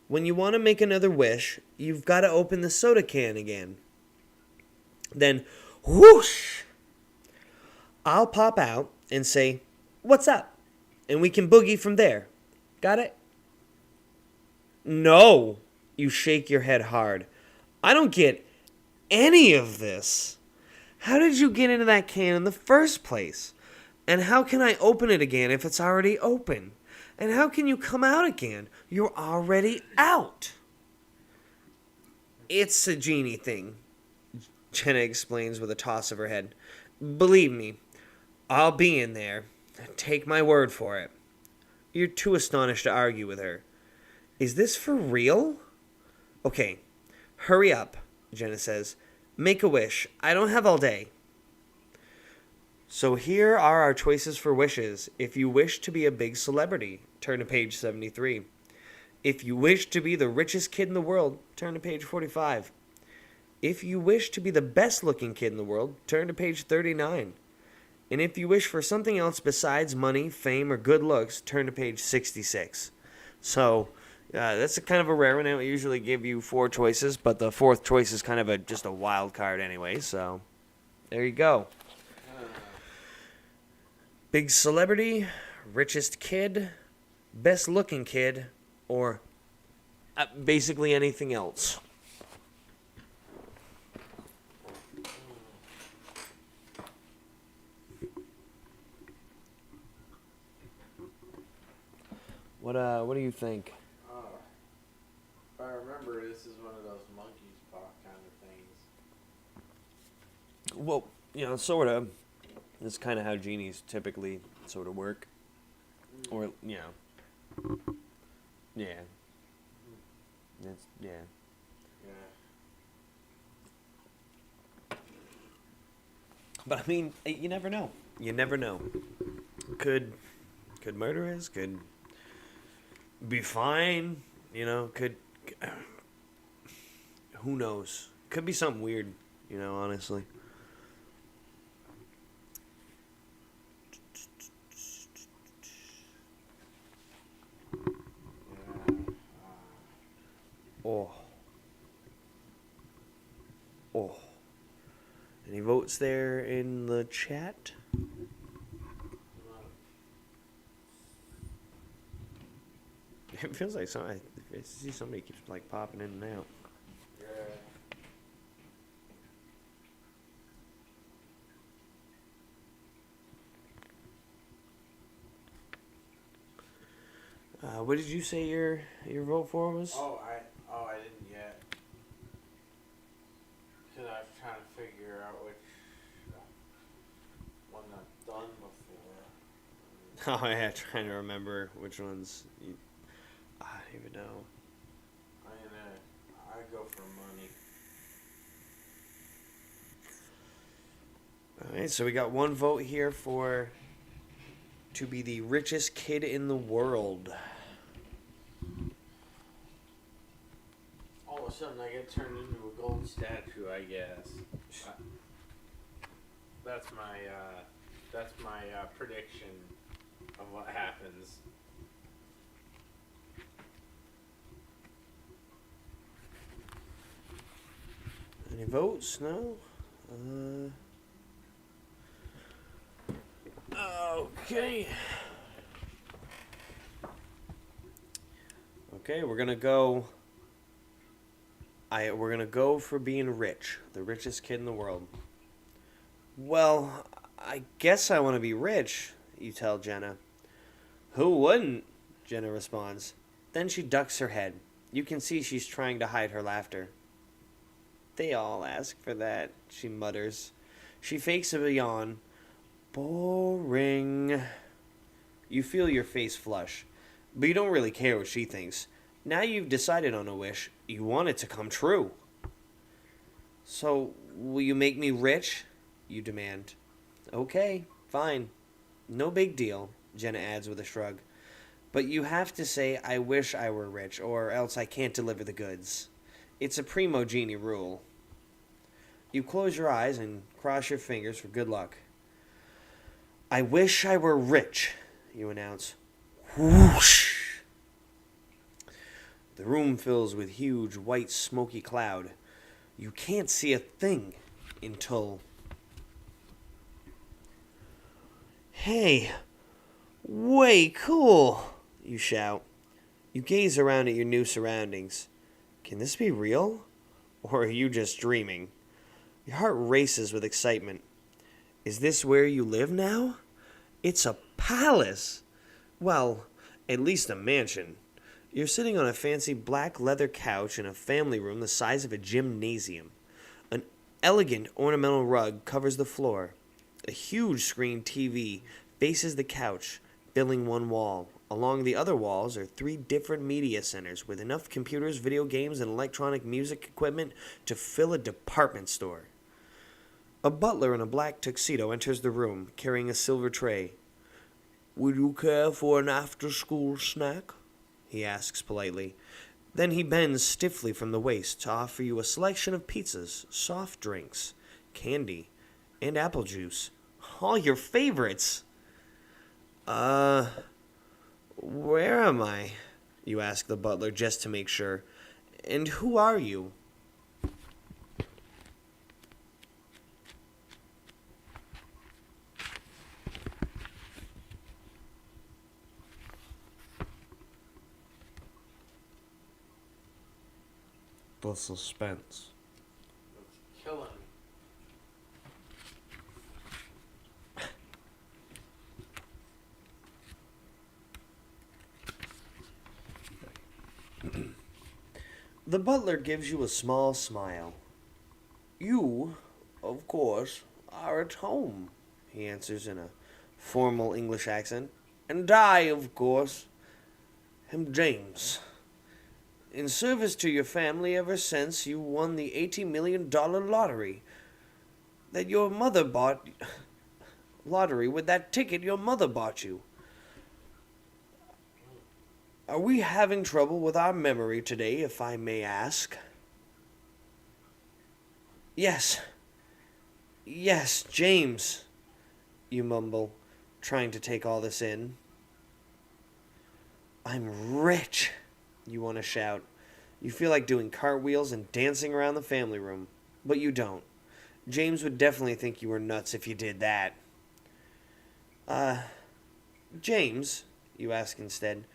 When you want to make another wish, you've got to open the soda can again. Then, whoosh! I'll pop out and say, "What's up?" And we can boogie from there. Got it? No, you shake your head hard. I don't get any of this. How did you get into that can in the first place? And how can I open it again if it's already open? And how can you come out again? You're already out. It's a genie thing, Jenna explains with a toss of her head. Believe me, I'll be in there. Take my word for it. You're too astonished to argue with her. Is this for real? Okay, hurry up, Jenna says. Make a wish. I don't have all day. So here are our choices for wishes. If you wish to be a big celebrity, turn to page 73. If you wish to be the richest kid in the world, turn to page 45. If you wish to be the best looking kid in the world, turn to page 39. And if you wish for something else besides money, fame, or good looks, turn to page 66. So, that's kind of a rare one. I usually give you 4 choices, but the 4th choice is kind of just a wild card anyway, so there you go. Big celebrity, richest kid, best looking kid, or basically anything else. What do you think? If I remember, this is one of those monkey's paw kind of things. Well, sort of. That's kind of how genies typically sort of work. Or, yeah. That's, yeah. But, I mean, you never know. You never know. Could murder us, could be fine, could... Who knows? Could be something weird, honestly. Oh. Any votes there in the chat? It feels like I see somebody keeps popping in and out. What did you say your vote for was? I didn't yet. Because I was trying to figure out which one I've done before. Oh yeah, trying to remember which ones. I don't even know. I go for money. Alright, so we got one vote here to be the richest kid in the world. All of a sudden I get turned into a gold statue, I guess. That's my prediction of what happens. Any votes? No? Okay. Okay, we're gonna go. We're gonna go for being rich, the richest kid in the world. Well, I guess I want to be rich, you tell Jenna. Who wouldn't? Jenna responds. Then she ducks her head. You can see she's trying to hide her laughter. They all ask for that, she mutters. She fakes a yawn. Boring. You feel your face flush, but you don't really care what she thinks. Now you've decided on a wish. You want it to come true. So, will you make me rich? You demand. Okay, fine. No big deal, Jenna adds with a shrug. But you have to say, I wish I were rich, or else I can't deliver the goods. It's a primo genie rule. You close your eyes and cross your fingers for good luck. I wish I were rich, you announce. Whoosh! The room fills with huge white smoky cloud. You can't see a thing until... Hey, way cool, you shout. You gaze around at your new surroundings. Can this be real? Or are you just dreaming? Your heart races with excitement. Is this where you live now? It's a palace. Well, at least a mansion. You're sitting on a fancy black leather couch in a family room the size of a gymnasium. An elegant ornamental rug covers the floor. A huge screen TV faces the couch, filling one wall. Along the other walls are 3 different media centers with enough computers, video games, and electronic music equipment to fill a department store. A butler in a black tuxedo enters the room, carrying a silver tray. Would you care for an after-school snack? He asks politely. Then he bends stiffly from the waist to offer you a selection of pizzas, soft drinks, candy, and apple juice. All your favorites. Where am I? You ask the butler just to make sure. And who are you? The suspense. It's killing me. The butler gives you a small smile. You, of course, are at home, he answers in a formal English accent. And I, of course, am James. In service to your family ever since you won the $80 million lottery that your mother bought. Lottery with that ticket your mother bought you. Are we having trouble with our memory today, if I may ask? Yes, James, you mumble, trying to take all this in. I'm rich, you want to shout. You feel like doing cartwheels and dancing around the family room, but you don't. James would definitely think you were nuts if you did that. James, you ask instead,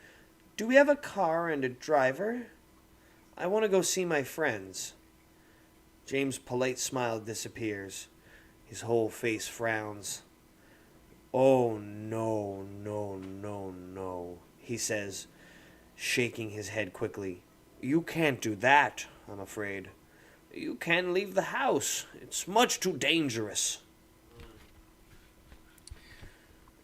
do we have a car and a driver? I want to go see my friends. James' polite smile disappears. His whole face frowns. Oh, no, he says, shaking his head quickly. You can't do that, I'm afraid. You can't leave the house. It's much too dangerous.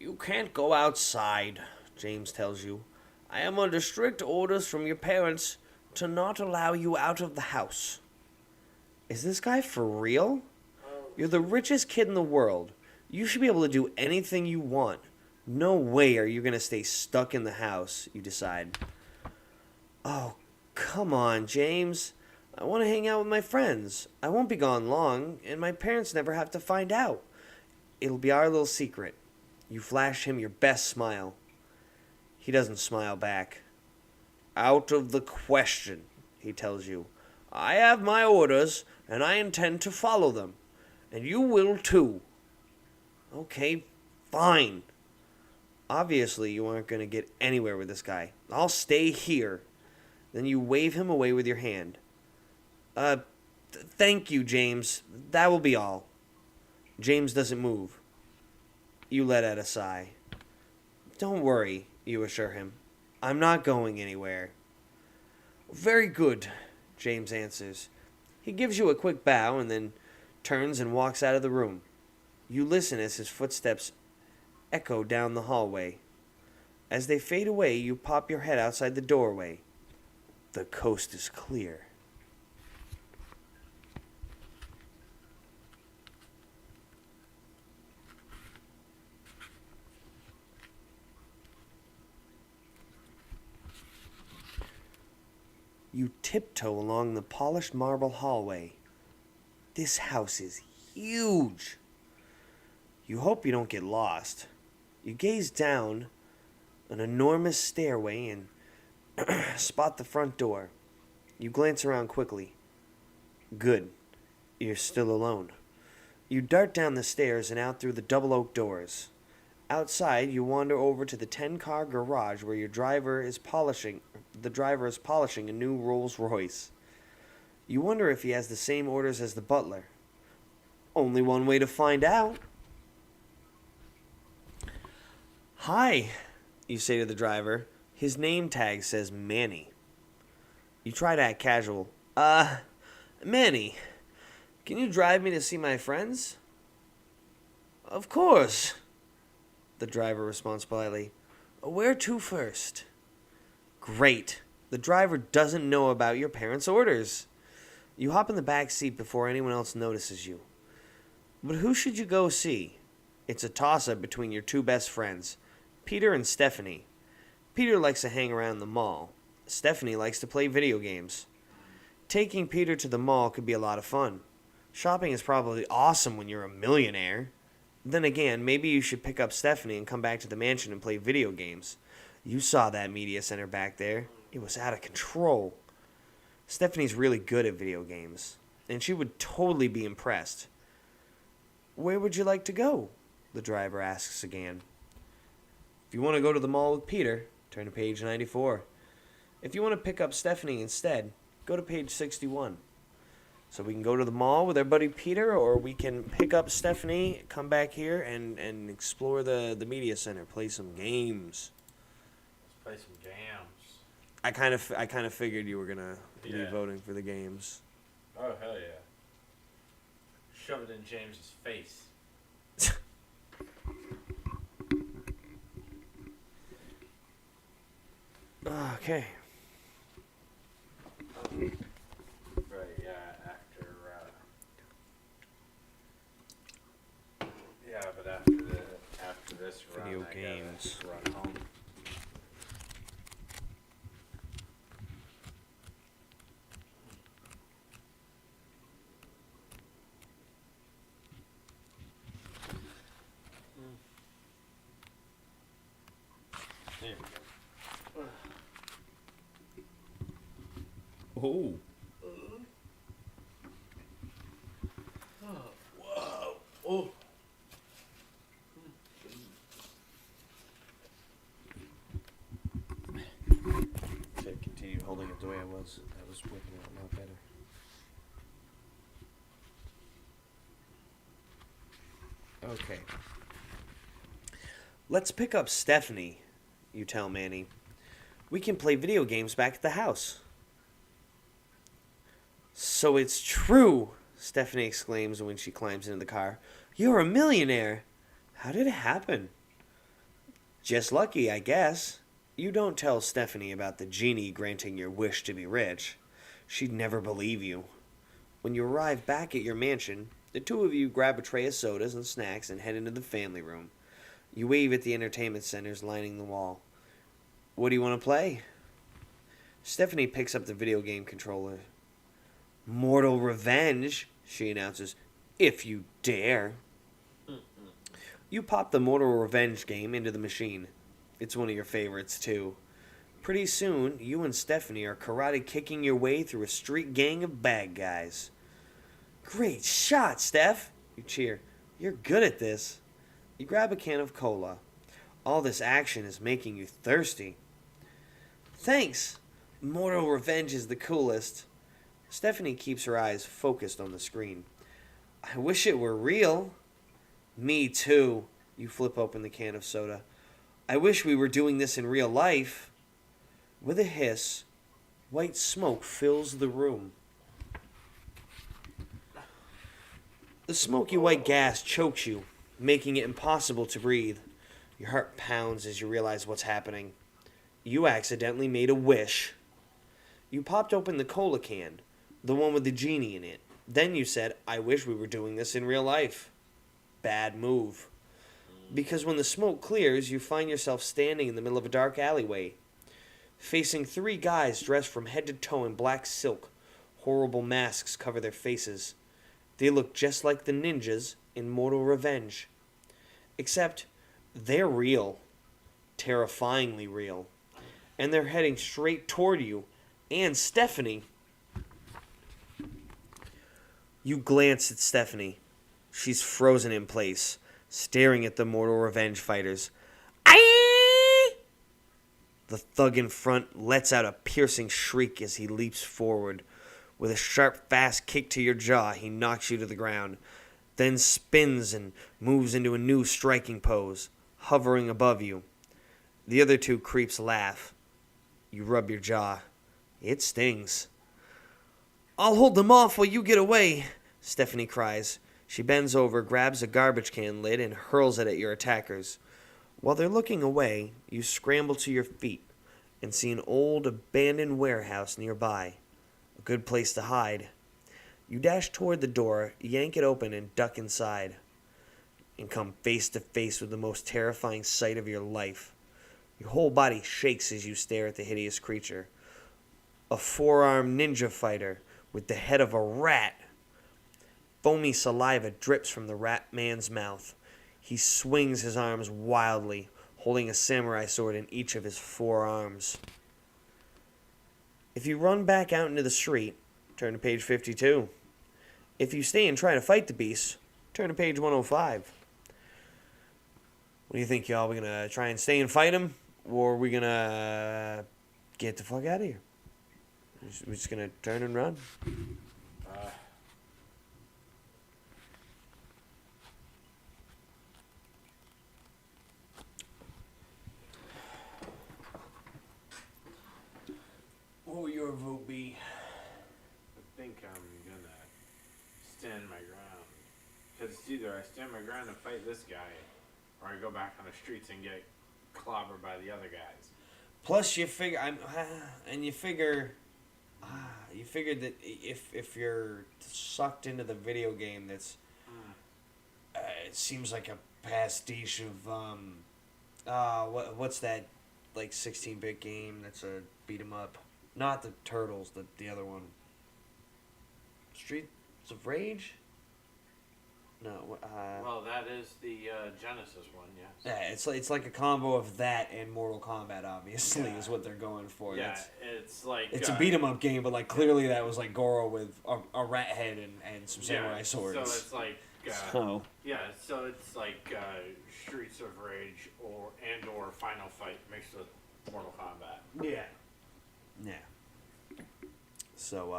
You can't go outside, James tells you. I am under strict orders from your parents to not allow you out of the house. Is this guy for real? You're the richest kid in the world. You should be able to do anything you want. No way are you going to stay stuck in the house, you decide. Oh, come on, James. I want to hang out with my friends. I won't be gone long, and my parents never have to find out. It'll be our little secret. You flash him your best smile. He doesn't smile back. Out of the question, he tells you. I have my orders, and I intend to follow them. And you will too. Okay, fine. Obviously, you aren't going to get anywhere with this guy. I'll stay here. Then you wave him away with your hand. Thank you, James. That will be all. James doesn't move. You let out a sigh. Don't worry, you assure him. I'm not going anywhere. Very good, James answers. He gives you a quick bow and then turns and walks out of the room. You listen as his footsteps echo down the hallway. As they fade away, you pop your head outside the doorway. The coast is clear. You tiptoe along the polished marble hallway. This house is huge. You hope you don't get lost. You gaze down an enormous stairway and spot the front door. You glance around quickly. Good. You're still alone. You dart down the stairs and out through the double oak doors. Outside, you wander over to the 10-car garage where the driver is polishing a new Rolls-Royce. You wonder if he has the same orders as the butler. Only one way to find out. Hi, you say to the driver. His name tag says Manny. You try to act casual. Manny, can you drive me to see my friends? Of course, the driver responds politely. Where to first? Great. The driver doesn't know about your parents' orders. You hop in the back seat before anyone else notices you. But who should you go see? It's a toss-up between your two best friends, Peter and Stephanie. Peter likes to hang around the mall. Stephanie likes to play video games. Taking Peter to the mall could be a lot of fun. Shopping is probably awesome when you're a millionaire. Then again, maybe you should pick up Stephanie and come back to the mansion and play video games. You saw that media center back there. It was out of control. Stephanie's really good at video games, and she would totally be impressed. Where would you like to go? The driver asks again. If you want to go to the mall with Peter, turn to page 94. If you want to pick up Stephanie instead, go to page 61. So we can go to the mall with our buddy Peter, or we can pick up Stephanie, come back here, and explore the media center, play some games. Let's play some games. I kind of figured you were gonna be voting for the games. Oh hell yeah! Shove it in James's face. Okay. Right, yeah, but after this run, Video I games. gotta run home. There we go. Oh. Whoa! Oh. Should I continue holding it the way I was? I was working out a lot better. Okay. Let's pick up Stephanie, you tell Manny. We can play video games back at the house. So it's true, Stephanie exclaims when she climbs into the car. You're a millionaire. How did it happen? Just lucky, I guess. You don't tell Stephanie about the genie granting your wish to be rich. She'd never believe you. When you arrive back at your mansion, the two of you grab a tray of sodas and snacks and head into the family room. You wave at the entertainment centers lining the wall. What do you want to play? Stephanie picks up the video game controller. Mortal Revenge, she announces, if you dare. You pop the Mortal Revenge game into the machine. It's one of your favorites, too. Pretty soon, you and Stephanie are karate kicking your way through a street gang of bad guys. Great shot, Steph! You cheer. You're good at this. You grab a can of cola. All this action is making you thirsty. Thanks! Mortal Revenge is the coolest. Stephanie keeps her eyes focused on the screen. I wish it were real. Me too. You flip open the can of soda. I wish we were doing this in real life. With a hiss, white smoke fills the room. The smoky white gas chokes you, making it impossible to breathe. Your heart pounds as you realize what's happening. You accidentally made a wish. You popped open the cola can, the one with the genie in it. Then you said, I wish we were doing this in real life. Bad move. Because when the smoke clears, you find yourself standing in the middle of a dark alleyway, facing 3 guys dressed from head to toe in black silk. Horrible masks cover their faces. They look just like the ninjas in Mortal Revenge. Except, they're real. Terrifyingly real. And they're heading straight toward you and Stephanie. You glance at Stephanie. She's frozen in place, staring at the Mortal Revenge fighters. Aye! The thug in front lets out a piercing shriek as he leaps forward. With a sharp, fast kick to your jaw, he knocks you to the ground, then spins and moves into a new striking pose, hovering above you. The other 2 creeps laugh. You rub your jaw. It stings. I'll hold them off while you get away, Stephanie cries. She bends over, grabs a garbage can lid, and hurls it at your attackers. While they're looking away, you scramble to your feet and see an old, abandoned warehouse nearby. A good place to hide. You dash toward the door, yank it open, and duck inside. And come face to face with the most terrifying sight of your life. Your whole body shakes as you stare at the hideous creature. A 4-armed ninja fighter with the head of a rat. Foamy saliva drips from the rat man's mouth. He swings his arms wildly, holding a samurai sword in each of his 4 arms. If you run back out into the street, turn to page 52. If you stay and try to fight the beast, turn to page 105. What do you think, y'all? We gonna try and stay and fight him, or are we gonna get the fuck out of here? We're just gonna turn and run. What will your vote be? I think I'm gonna stand my ground. Because it's either I stand my ground and fight this guy, or I go back on the streets and get clobbered by the other guys. Plus, you figure you figured that if you're sucked into the video game, that's it seems like a pastiche of what's that, like, 16-bit game that's a beat 'em up. Not the Turtles, the other one. Streets of Rage? No. Well, that is the Genesis one, yes. Yeah, it's like a combo of that and Mortal Kombat, obviously, is what they're going for. Yeah, it's like... It's a beat-em-up game, but, like, clearly that was, like, Goro with a rat head and some samurai swords. So it's like... so it's like Streets of Rage or Final Fight mixed with Mortal Kombat. Yeah. So,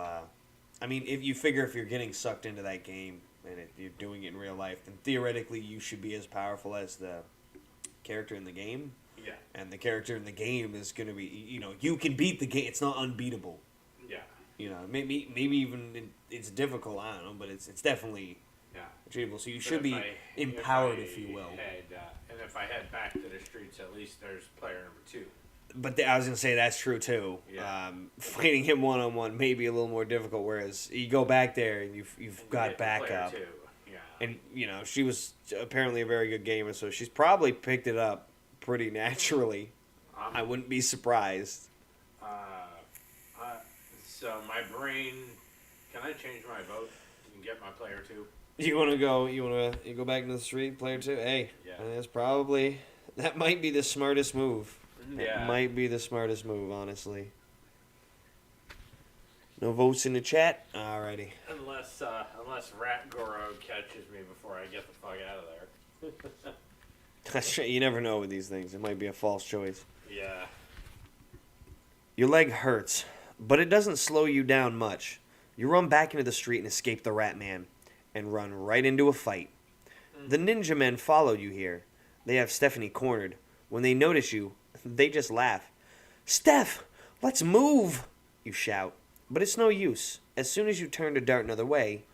I mean, if you're getting sucked into that game and you're doing it in real life, then theoretically you should be as powerful as the character in the game. Yeah. And the character in the game is going to be, you can beat the game. It's not unbeatable. Yeah. Maybe even it's difficult. I don't know, but it's definitely achievable. So you should be empowered, if you will. And if I head back to the streets, at least there's player number 2. But I was going to say that's true, too. Yeah. Fighting him one-on-one may be a little more difficult, whereas you go back there and you've got backup. Yeah. And, she was apparently a very good gamer, so she's probably picked it up pretty naturally. I wouldn't be surprised. So my brain... Can I change my vote and get my player 2? You want to go back into the street, player 2? Hey, that might be the smartest move. Yeah. It might be the smartest move, honestly. No votes in the chat? Alrighty. Unless Rat Goro catches me before I get the fuck out of there. You never know with these things. It might be a false choice. Yeah. Your leg hurts, but it doesn't slow you down much. You run back into the street and escape the Rat Man, and run right into a fight. The ninja men follow you here. They have Stephanie cornered. When they notice you, they just laugh. Steph, let's move, you shout. But it's no use. As soon as you turn to dart another way,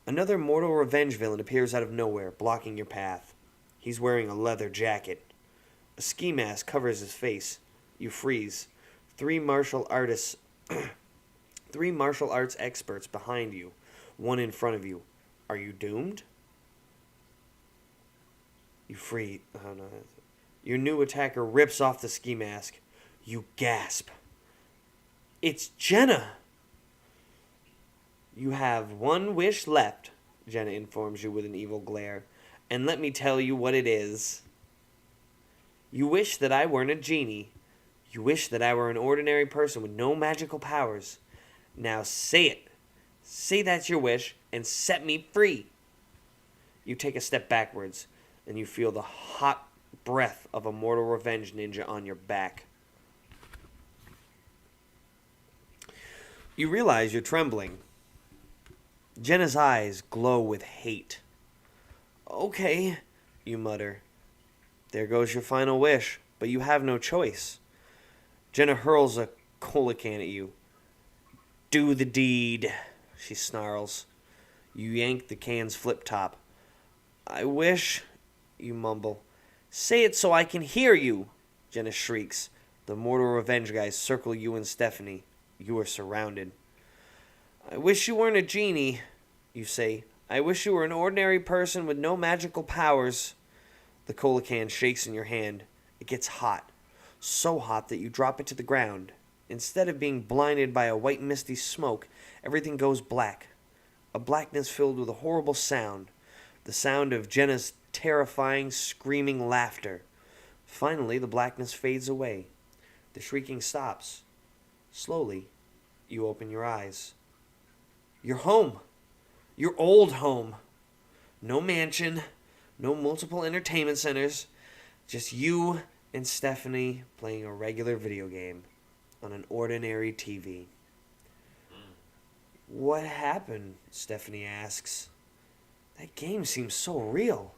Another mortal revenge villain appears out of nowhere, blocking your path. He's wearing a leather jacket. A ski mask covers his face. You freeze. Three martial arts experts behind you, one in front of you. Are you doomed? You freeze. Oh no. Your new attacker rips off the ski mask. You gasp. It's Jenna! You have one wish left, Jenna informs you with an evil glare. And let me tell you what it is. You wish that I weren't a genie. You wish that I were an ordinary person with no magical powers. Now say it. Say that's your wish and set me free. You take a step backwards and you feel the hot breath of a mortal revenge ninja on your back. You realize you're trembling. Jenna's eyes glow with hate. Okay, you mutter. There goes your final wish, but you have no choice. Jenna hurls a cola can at you. Do the deed, she snarls. You yank the can's flip top. I wish, you mumble. Say it so I can hear you, Jenna shrieks. The mortal revenge guys circle you and Stephanie. You are surrounded. I wish you weren't a genie, you say. I wish you were an ordinary person with no magical powers. The cola can shakes in your hand. It gets hot. So hot that you drop it to the ground. Instead of being blinded by a white misty smoke, everything goes black. A blackness filled with a horrible sound. The sound of Jenna's terrifying, screaming laughter. Finally, the blackness fades away. The shrieking stops. Slowly, you open your eyes. You're home. Your old home. No mansion. No multiple entertainment centers. Just you and Stephanie playing a regular video game on an ordinary TV. What happened? Stephanie asks. That game seems so real.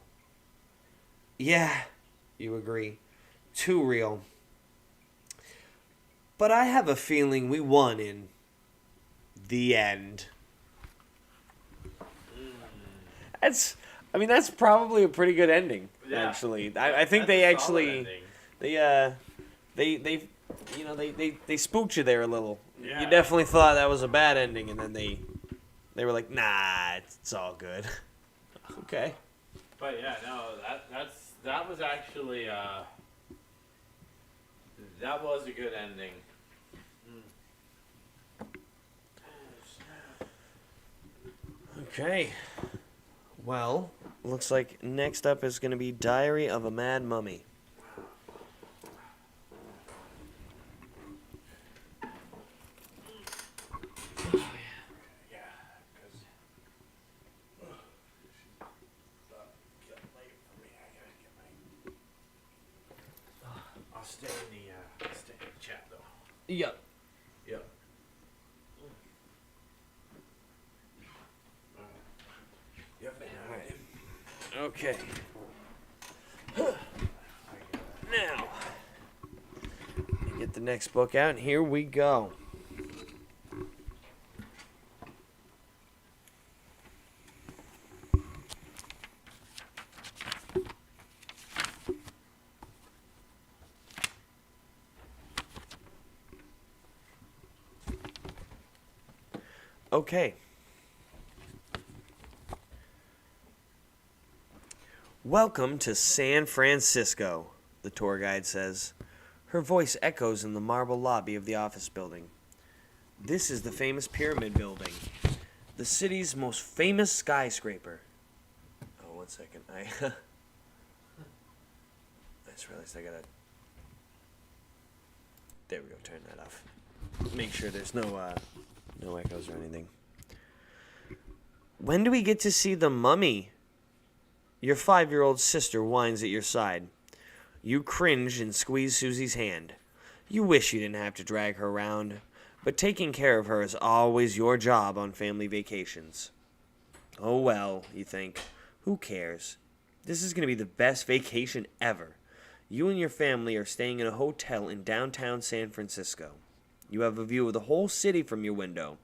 Yeah, you agree. Too real. But I have a feeling we won in the end. That's probably a pretty good ending. Yeah. Actually, I think they actually, they spooked you there a little. Yeah. You definitely thought that was a bad ending, and then they were like, nah, it's all good. Okay. But yeah, no, that was actually that was a good ending. Okay. Well, looks like next up is going to be Diary of a Mad Mummy. I'll stay in the chat though. Yep. Yep. Okay. Now, get the next book out, and here we go. Okay. Welcome to San Francisco, the tour guide says. Her voice echoes in the marble lobby of the office building. This is the famous Pyramid Building, the city's most famous skyscraper. Oh, 1 second. I just realized I gotta... There we go, turn that off. Make sure there's no echoes or anything. When do we get to see the mummy? Your 5-year-old sister whines at your side. You cringe and squeeze Susie's hand. You wish you didn't have to drag her around, but taking care of her is always your job on family vacations. Oh well, you think. Who cares? This is going to be the best vacation ever. You and your family are staying in a hotel in downtown San Francisco. You have a view of the whole city from your window,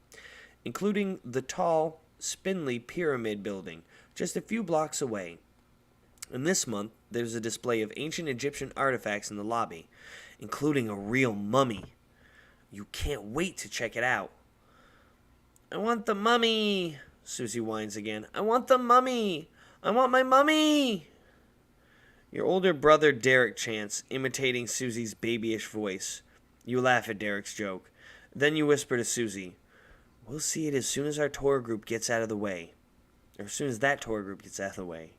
including the tall, spindly pyramid building just a few blocks away. And this month, there's a display of ancient Egyptian artifacts in the lobby, including a real mummy. You can't wait to check it out. I want the mummy, Susie whines again. I want the mummy. I want my mummy. Your older brother Derek chants, imitating Susie's babyish voice. You laugh at Derek's joke. Then you whisper to Susie, we'll see it as soon as our tour group gets out of the way. Or as soon as that tour group gets out of the way.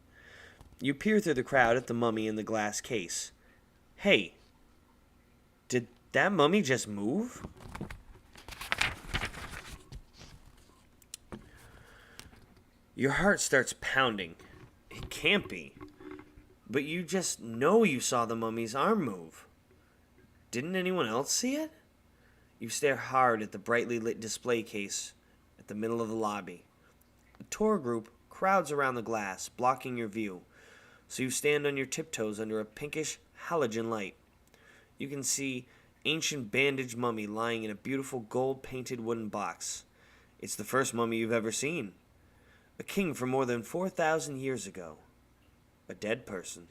You peer through the crowd at the mummy in the glass case. Hey, did that mummy just move? Your heart starts pounding. It can't be. But you just know you saw the mummy's arm move. Didn't anyone else see it? You stare hard at the brightly lit display case at the middle of the lobby. The tour group crowds around the glass, blocking your view, so you stand on your tiptoes under a pinkish halogen light. You can see ancient bandaged mummy lying in a beautiful gold-painted wooden box. It's the first mummy you've ever seen. A king from more than 4,000 years ago. A dead person.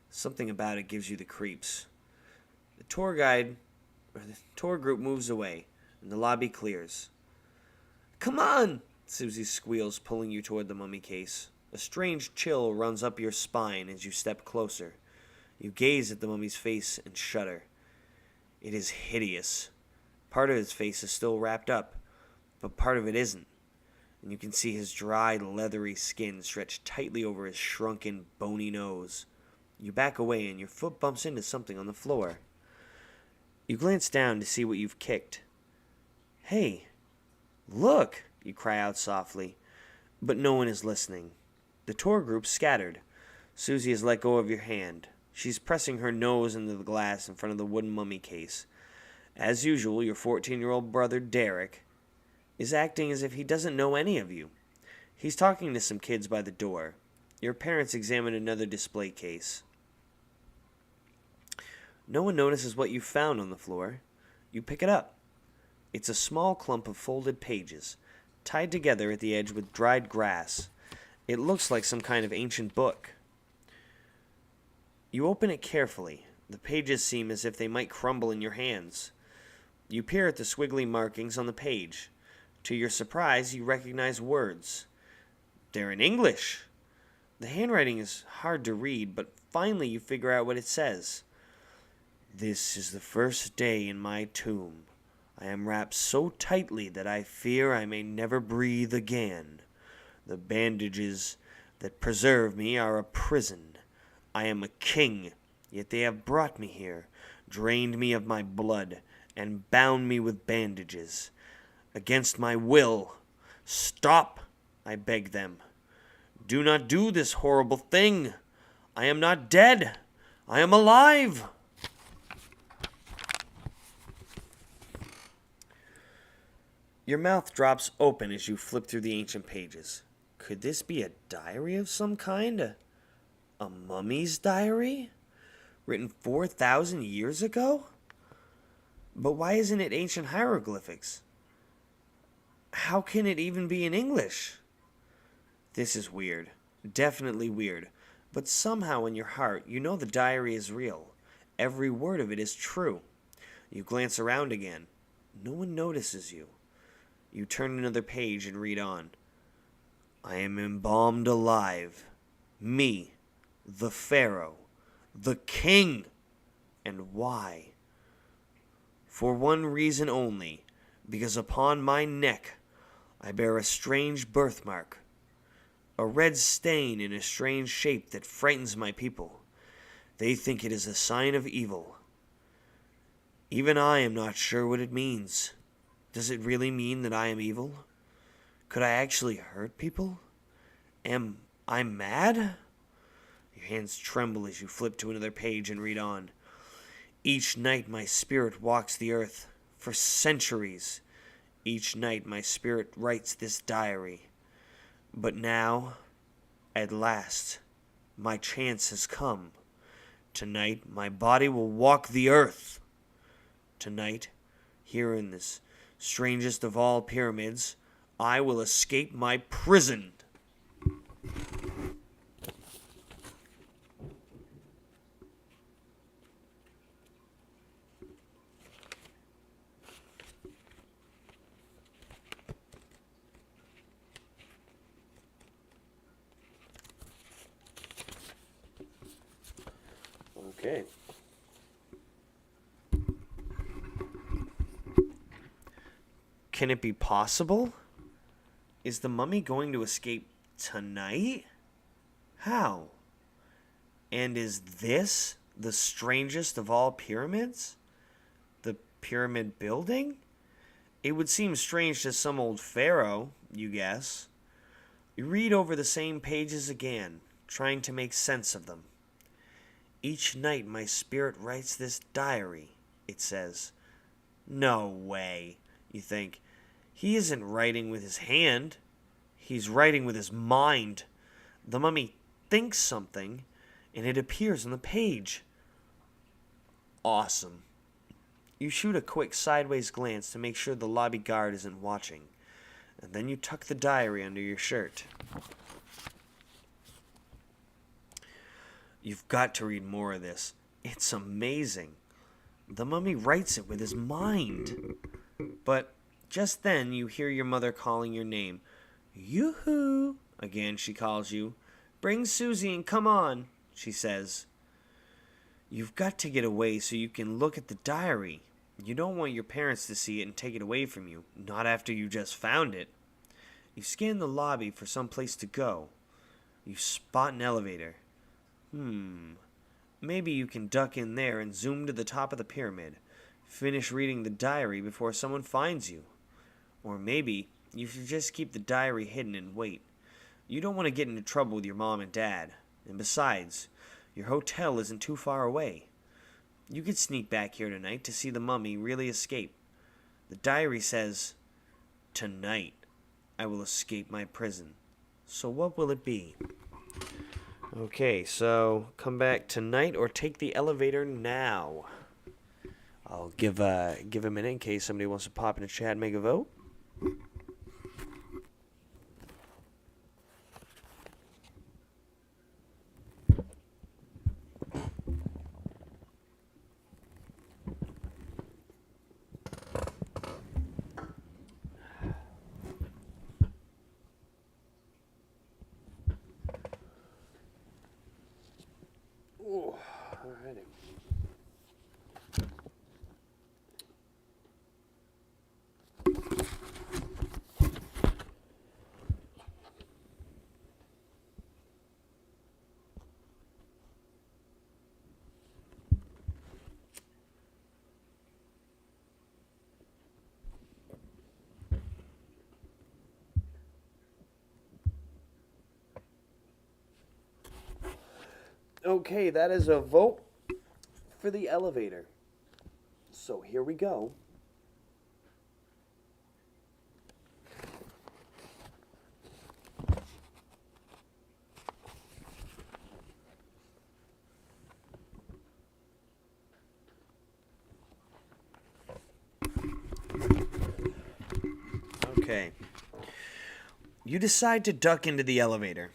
Something about it gives you the creeps. The tour group moves away, and the lobby clears. Come on, Susie squeals, pulling you toward the mummy case. A strange chill runs up your spine as you step closer. You gaze at the mummy's face and shudder. It is hideous. Part of his face is still wrapped up, but part of it isn't. And you can see his dry, leathery skin stretched tightly over his shrunken, bony nose. You back away and your foot bumps into something on the floor. You glance down to see what you've kicked. Hey, look, you cry out softly, but no one is listening. The tour group's scattered. Susie has let go of your hand. She's pressing her nose into the glass in front of the wooden mummy case. As usual, your 14-year-old brother, Derek, is acting as if he doesn't know any of you. He's talking to some kids by the door. Your parents examine another display case. No one notices what you found on the floor. You pick it up. It's a small clump of folded pages, tied together at the edge with dried grass. It looks like some kind of ancient book. You open it carefully. The pages seem as if they might crumble in your hands. You peer at the squiggly markings on the page. To your surprise, you recognize words. They're in English. The handwriting is hard to read, but finally you figure out what it says. This is the first day in my tomb. I am wrapped so tightly that I fear I may never breathe again. The bandages that preserve me are a prison. I am a king, yet they have brought me here, drained me of my blood, and bound me with bandages. Against my will. Stop, I beg them. Do not do this horrible thing. I am not dead. I am alive. Your mouth drops open as you flip through the ancient pages. Could this be a diary of some kind? A mummy's diary? Written 4,000 years ago? But why isn't it ancient hieroglyphics? How can it even be in English? This is weird. Definitely weird. But somehow in your heart, you know the diary is real. Every word of it is true. You glance around again. No one notices you. You turn another page and read on. I am embalmed alive. Me, the Pharaoh, the King. And why? For one reason only, because upon my neck I bear a strange birthmark, a red stain in a strange shape that frightens my people. They think it is a sign of evil. Even I am not sure what it means. Does it really mean that I am evil? Could I actually hurt people? Am I mad? Your hands tremble as you flip to another page and read on. Each night my spirit walks the earth for centuries. Each night my spirit writes this diary. But now, at last, my chance has come. Tonight my body will walk the earth. Tonight, here in this strangest of all pyramids, I will escape my prison. Okay. Can it be possible? Is the mummy going to escape tonight? How? And is this the strangest of all pyramids? The pyramid building? It would seem strange to some old pharaoh, you guess. You read over the same pages again, trying to make sense of them. Each night my spirit writes this diary, it says. No way, you think. He isn't writing with his hand. He's writing with his mind. The mummy thinks something, and it appears on the page. Awesome. You shoot a quick sideways glance to make sure the lobby guard isn't watching, and then you tuck the diary under your shirt. You've got to read more of this. It's amazing. The mummy writes it with his mind. But just then you hear your mother calling your name. Yoo-hoo! Again she calls you. Bring Susie and come on, she says. You've got to get away so you can look at the diary. You don't want your parents to see it and take it away from you, not after you just found it. You scan the lobby for some place to go. You spot an elevator. Maybe you can duck in there and zoom to the top of the pyramid. Finish reading the diary before someone finds you. Or maybe you should just keep the diary hidden and wait. You don't want to get into trouble with your mom and dad. And besides, your hotel isn't too far away. You could sneak back here tonight to see the mummy really escape. The diary says, tonight I will escape my prison. So what will it be? Okay, so come back tonight or take the elevator now. I'll give a minute in case somebody wants to pop in the chat and make a vote. Ooh, alrighty. Okay, that is a vote for the elevator. So here we go. Okay. You decide to duck into the elevator.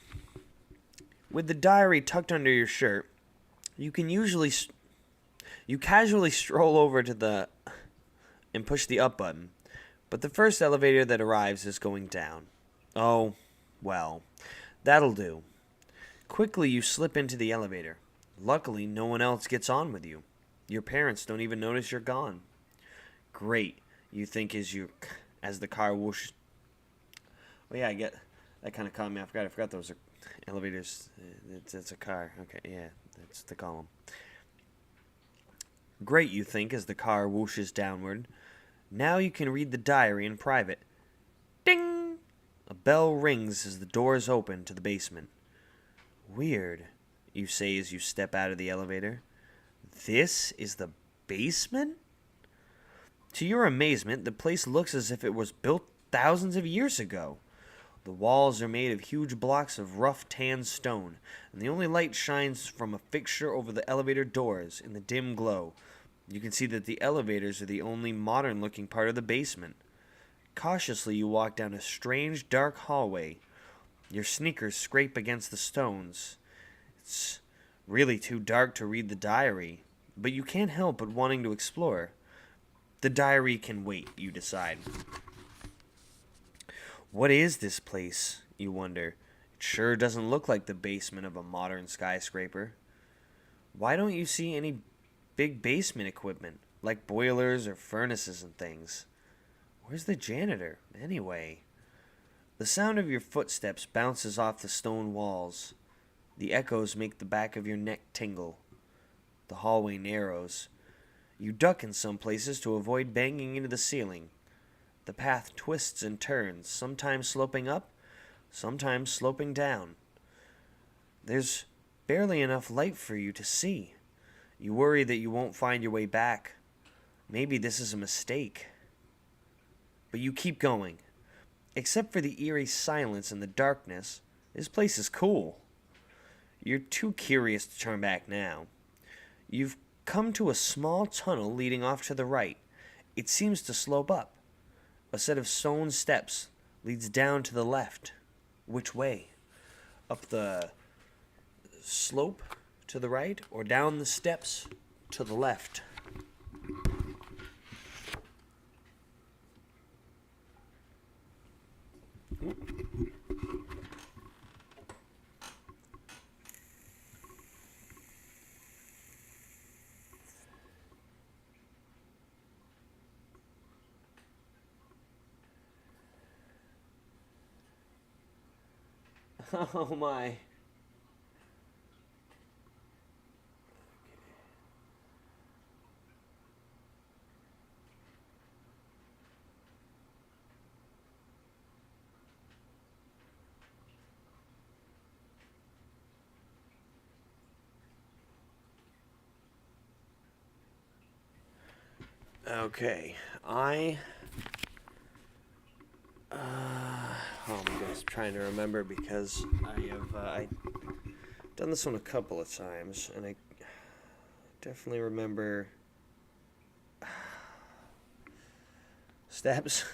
With the diary tucked under your shirt, you casually stroll over to and push the up button. But the first elevator that arrives is going down. Oh, well, that'll do. Quickly you slip into the elevator. Luckily, no one else gets on with you. Your parents don't even notice you're gone. Great, you think as the car whooshes. Oh yeah, that kind of caught me off guard. I forgot those are elevators. It's a car. Okay, yeah, that's the column. Great, you think, as the car whooshes downward. Now you can read the diary in private. Ding! A bell rings as the doors open to the basement. Weird, you say as you step out of the elevator. This is the basement? To your amazement, the place looks as if it was built thousands of years ago. The walls are made of huge blocks of rough tan stone, and the only light shines from a fixture over the elevator doors in the dim glow. You can see that the elevators are the only modern-looking part of the basement. Cautiously, you walk down a strange, dark hallway. Your sneakers scrape against the stones. It's really too dark to read the diary, but you can't help but wanting to explore. The diary can wait, you decide. What is this place, you wonder? It sure doesn't look like the basement of a modern skyscraper. Why don't you see any big basement equipment, like boilers or furnaces and things? Where's the janitor, anyway? The sound of your footsteps bounces off the stone walls. The echoes make the back of your neck tingle. The hallway narrows. You duck in some places to avoid banging into the ceiling. The path twists and turns, sometimes sloping up, sometimes sloping down. There's barely enough light for you to see. You worry that you won't find your way back. Maybe this is a mistake. But you keep going. Except for the eerie silence and the darkness, this place is cool. You're too curious to turn back now. You've come to a small tunnel leading off to the right. It seems to slope up. A set of stone steps leads down to the left. Which way? Up the slope to the right, or down the steps to the left? Oh my. Okay, oh my goodness, I'm trying to remember because I done this one a couple of times, and I definitely remember steps.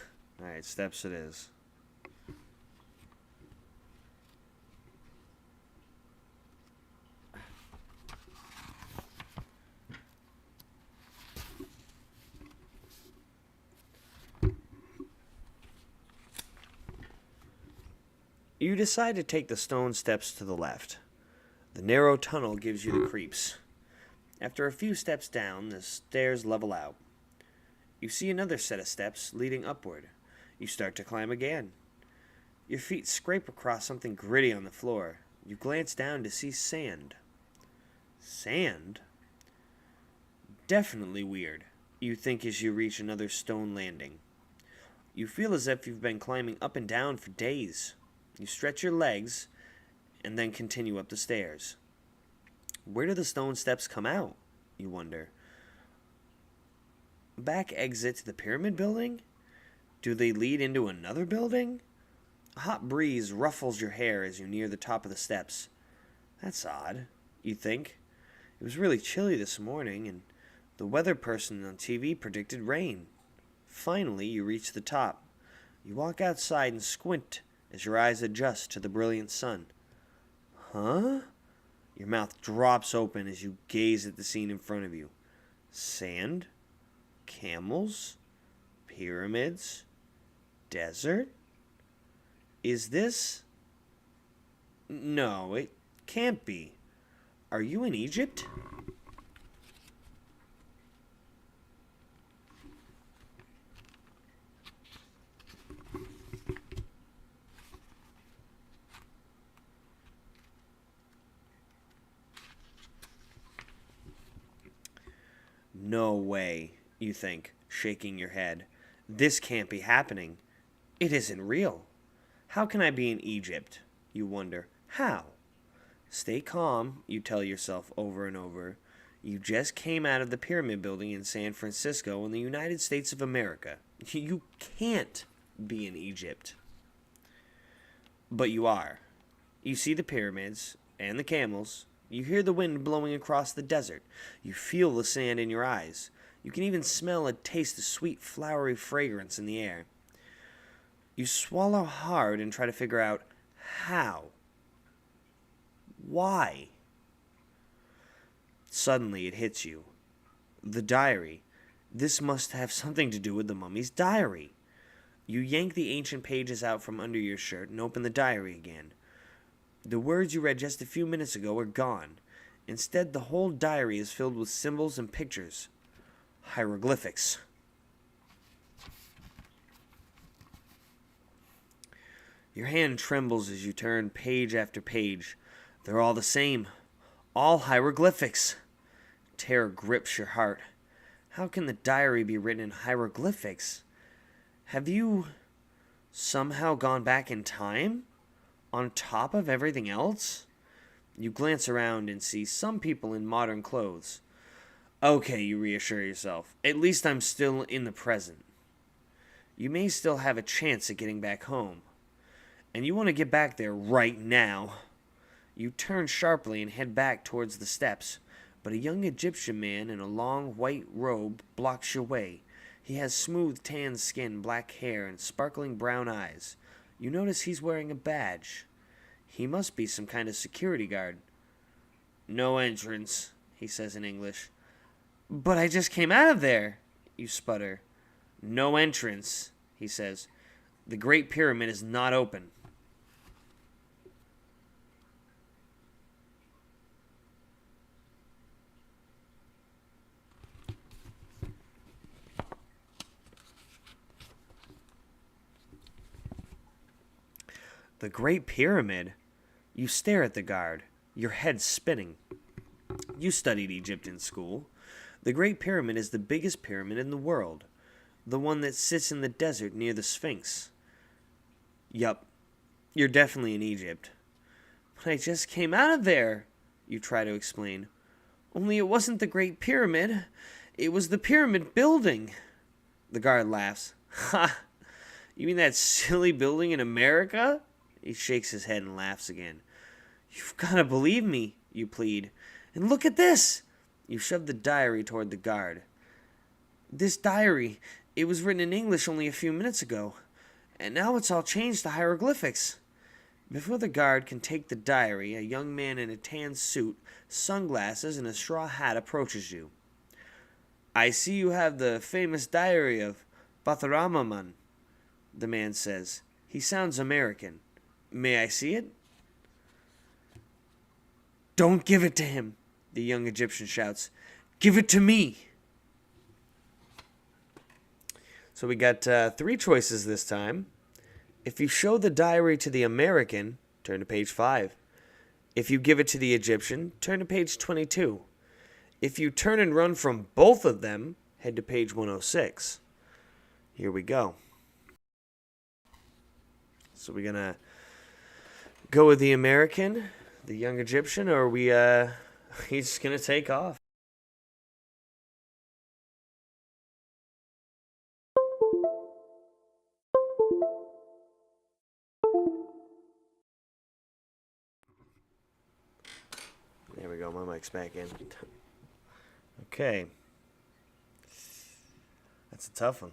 All right, steps it is. You decide to take the stone steps to the left. The narrow tunnel gives you the creeps. After a few steps down, the stairs level out. You see another set of steps leading upward. You start to climb again. Your feet scrape across something gritty on the floor. You glance down to see sand. Sand? Definitely weird, you think as you reach another stone landing. You feel as if you've been climbing up and down for days. You stretch your legs and then continue up the stairs. Where do the stone steps come out, you wonder? Back exit to the pyramid building? Do they lead into another building? A hot breeze ruffles your hair as you near the top of the steps. That's odd, you think. It was really chilly this morning, and the weather person on TV predicted rain. Finally, you reach the top. You walk outside and squint as your eyes adjust to the brilliant sun. Huh? Your mouth drops open as you gaze at the scene in front of you. Sand? Camels? Pyramids? Desert? Is this? No, it can't be. Are you in Egypt? No way, you think, shaking your head. This can't be happening. It isn't real. How can I be in Egypt? You wonder. How? Stay calm, you tell yourself over and over. You just came out of the pyramid building in San Francisco in the United States of America. You can't be in Egypt. But you are. You see the pyramids and the camels. You hear the wind blowing across the desert. You feel the sand in your eyes. You can even smell and taste the sweet, flowery fragrance in the air. You swallow hard and try to figure out how. Why? Suddenly it hits you. The diary. This must have something to do with the mummy's diary. You yank the ancient pages out from under your shirt and open the diary again. The words you read just a few minutes ago are gone. Instead, the whole diary is filled with symbols and pictures. Hieroglyphics. Your hand trembles as you turn page after page. They're all the same. All hieroglyphics. Terror grips your heart. How can the diary be written in hieroglyphics? Have you somehow gone back in time? On top of everything else? You glance around and see some people in modern clothes. Okay, you reassure yourself. At least I'm still in the present. You may still have a chance at getting back home. And you want to get back there right now. You turn sharply and head back towards the steps, but a young Egyptian man in a long white robe blocks your way. He has smooth tan skin, black hair, and sparkling brown eyes. You notice he's wearing a badge. He must be some kind of security guard. No entrance, he says in English. But I just came out of there, you sputter. No entrance, he says. The Great Pyramid is not open. The Great Pyramid? You stare at the guard, your head spinning. You studied Egypt in school. The Great Pyramid is the biggest pyramid in the world, the one that sits in the desert near the Sphinx. Yup, you're definitely in Egypt. But I just came out of there, you try to explain. Only it wasn't the Great Pyramid. It was the pyramid building. The guard laughs. Ha! You mean that silly building in America? He shakes his head and laughs again. You've got to believe me, you plead. And look at this! You shove the diary toward the guard. This diary, it was written in English only a few minutes ago. And now it's all changed to hieroglyphics. Before the guard can take the diary, a young man in a tan suit, sunglasses, and a straw hat approaches you. I see you have the famous diary of Batharaman, the man says. He sounds American. May I see it? Don't give it to him, the young Egyptian shouts. Give it to me. So we got 3 choices this time. If you show the diary to the American, turn to page 5. If you give it to the Egyptian, turn to page 22. If you turn and run from both of them, head to page 106. Here we go. So we're going to go with the American, the young Egyptian, or he's just going to take off? There we go, my mic's back in. Okay. That's a tough one.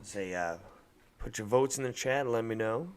Say, put your votes in the chat and let me know.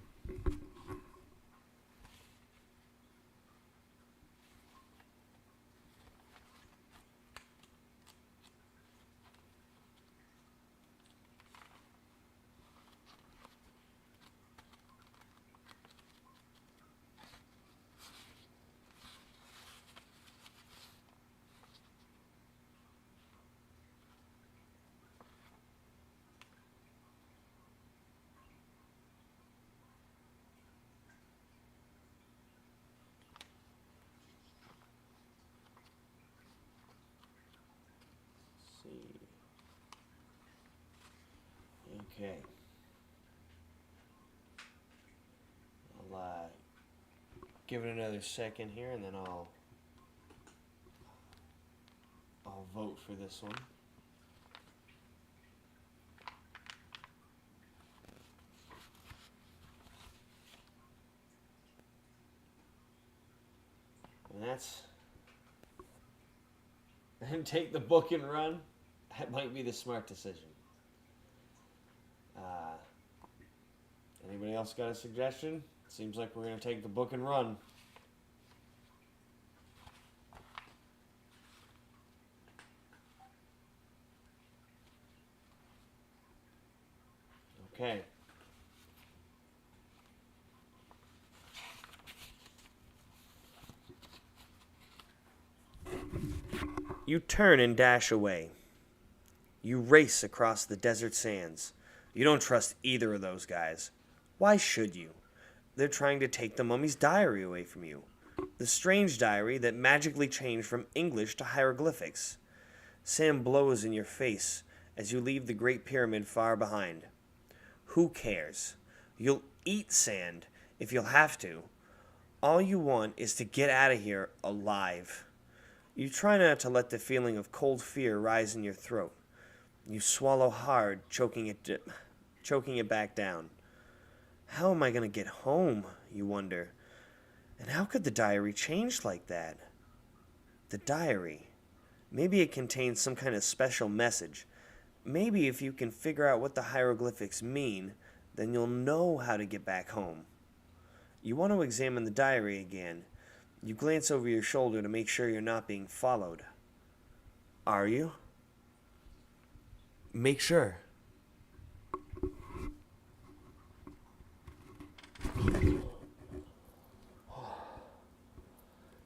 Okay. I'll give it another second here, and then I'll vote for this one. cats and take the book and run, that might be the smart decision. Anybody else got a suggestion? Seems like we're going to take the book and run. Okay. You turn and dash away. You race across the desert sands. You don't trust either of those guys. Why should you? They're trying to take the mummy's diary away from you. The strange diary that magically changed from English to hieroglyphics. Sand blows in your face as you leave the Great Pyramid far behind. Who cares? You'll eat sand if you'll have to. All you want is to get out of here alive. You try not to let the feeling of cold fear rise in your throat. You swallow hard, choking it back down. How am I going to get home, you wonder? And how could the diary change like that? The diary. Maybe it contains some kind of special message. Maybe if you can figure out what the hieroglyphics mean, then you'll know how to get back home. You want to examine the diary again. You glance over your shoulder to make sure you're not being followed. Are you? Make sure.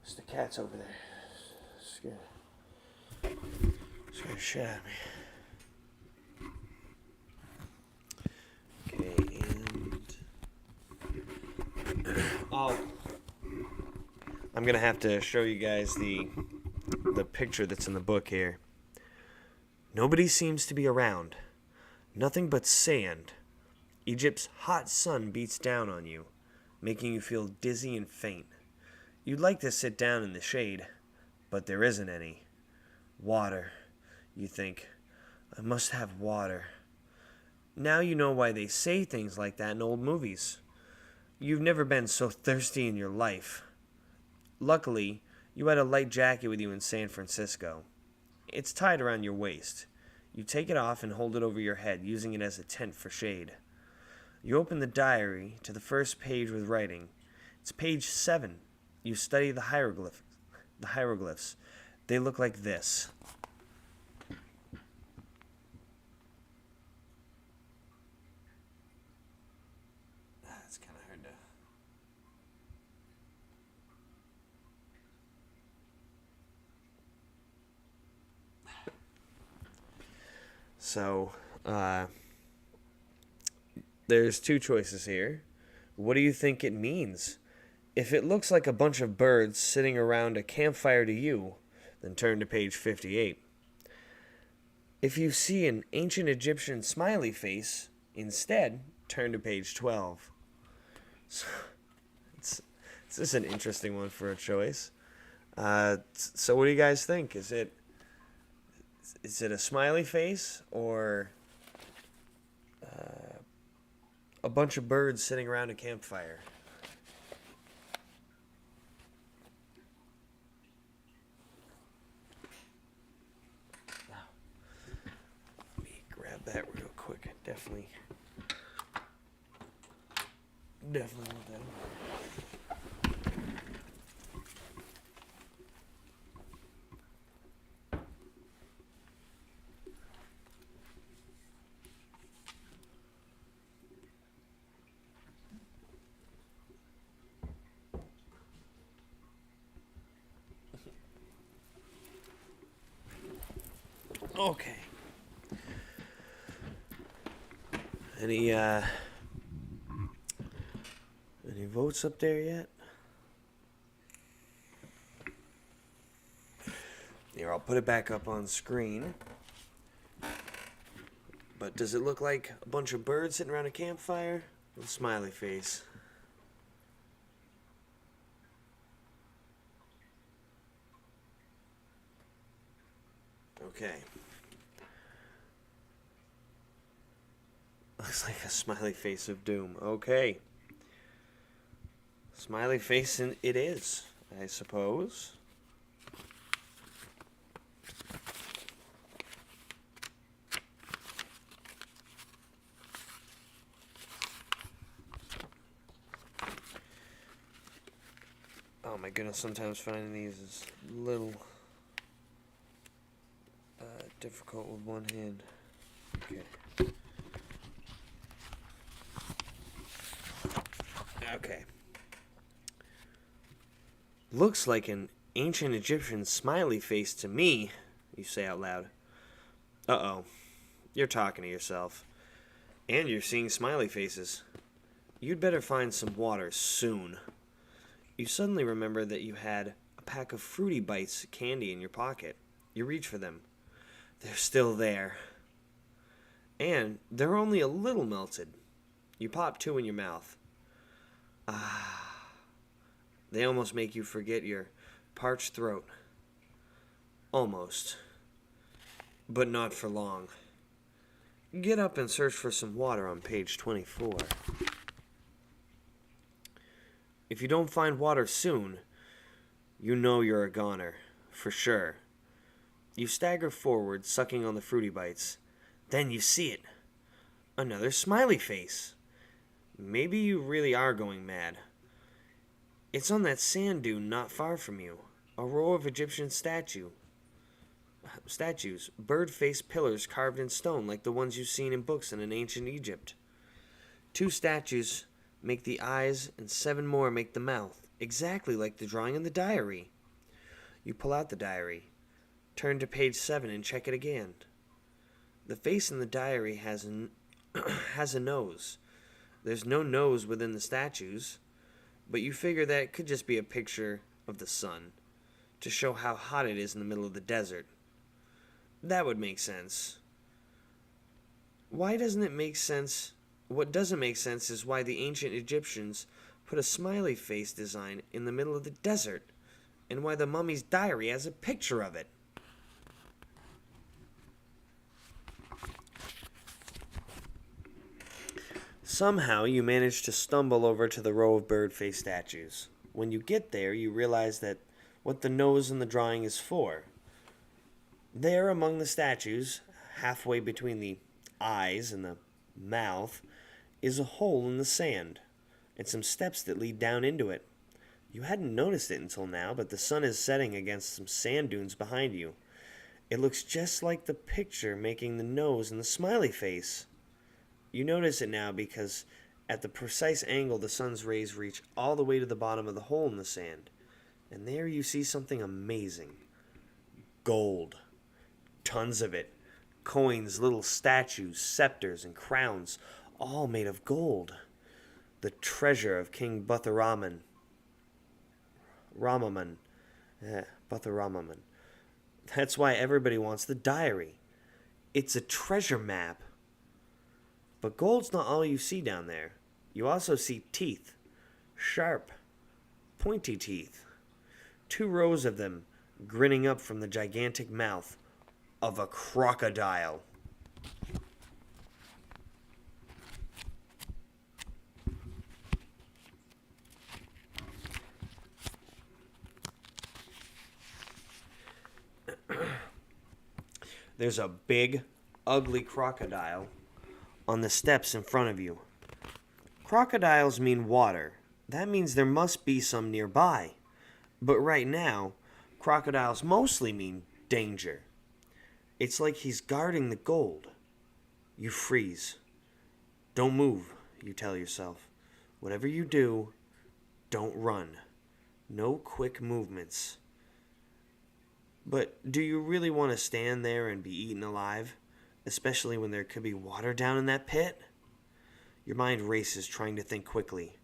It's the cat's over there. Scared the shit out of me. Okay, and I'm gonna have to show you guys the picture that's in the book here. Nobody seems to be around. Nothing but sand. Egypt's hot sun beats down on you, making you feel dizzy and faint. You'd like to sit down in the shade, but there isn't any. Water, you think. I must have water. Now you know why they say things like that in old movies. You've never been so thirsty in your life. Luckily, you had a light jacket with you in San Francisco. It's tied around your waist. You take it off and hold it over your head, using it as a tent for shade. You open the diary to the first page with writing. It's page 7. You study the hieroglyphs. They look like this. That's kind of hard to... So, there's two choices here. What do you think it means? If it looks like a bunch of birds sitting around a campfire to you, then turn to page 58. If you see an ancient Egyptian smiley face, instead, turn to page 12. So, this is an interesting one for a choice. So what do you guys think? Is it a smiley face or a bunch of birds sitting around a campfire? Let me grab that real quick. Definitely want that. Okay. Any votes up there yet? Here, I'll put it back up on screen. But does it look like a bunch of birds sitting around a campfire with a smiley face? Okay. Looks like a smiley face of doom. Okay. Smiley face it is, I suppose. Oh my goodness, sometimes finding these is a little difficult with one hand. Okay. Okay. Looks like an ancient Egyptian smiley face to me, you say out loud. Uh-oh. You're talking to yourself. And you're seeing smiley faces. You'd better find some water soon. You suddenly remember that you had a pack of Fruity Bites candy in your pocket. You reach for them. They're still there. And they're only a little melted. You pop 2 in your mouth. Ah. They almost make you forget your parched throat. Almost. But not for long. Get up and search for some water on page 24. If you don't find water soon, you know you're a goner, for sure. You stagger forward, sucking on the Fruity Bites. Then you see it. Another smiley face. Maybe you really are going mad. It's on that sand dune not far from you. A row of Egyptian statues. Bird-faced pillars carved in stone like the ones you've seen in books in ancient Egypt. 2 statues make the eyes and 7 more make the mouth, exactly like the drawing in the diary. You pull out the diary, turn to page 7 and check it again. The face in the diary has a nose. There's no nose within the statues, but you figure that it could just be a picture of the sun to show how hot it is in the middle of the desert. That would make sense. Why doesn't it make sense? What doesn't make sense is why the ancient Egyptians put a smiley face design in the middle of the desert, and why the mummy's diary has a picture of it. Somehow you manage to stumble over to the row of bird-faced statues. When you get there, you realize that what the nose in the drawing is for. There among the statues, halfway between the eyes and the mouth, is a hole in the sand, and some steps that lead down into it. You hadn't noticed it until now, but the sun is setting against some sand dunes behind you. It looks just like the picture making the nose and the smiley face. You notice it now because at the precise angle the sun's rays reach all the way to the bottom of the hole in the sand. And there you see something amazing. Gold. Tons of it. Coins, little statues, scepters, and crowns, all made of gold. The treasure of King Butharaman. Butharaman. That's why everybody wants the diary. It's a treasure map. But gold's not all you see down there. You also see teeth. Sharp, pointy teeth. 2 rows of them grinning up from the gigantic mouth of a crocodile. There's a big, ugly crocodile on the steps in front of you. Crocodiles mean water. That means there must be some nearby. But right now, crocodiles mostly mean danger. It's like he's guarding the gold. You freeze. Don't move, you tell yourself. Whatever you do, don't run. No quick movements. But do you really want to stand there and be eaten alive? Especially when there could be water down in that pit? Your mind races trying to think quickly.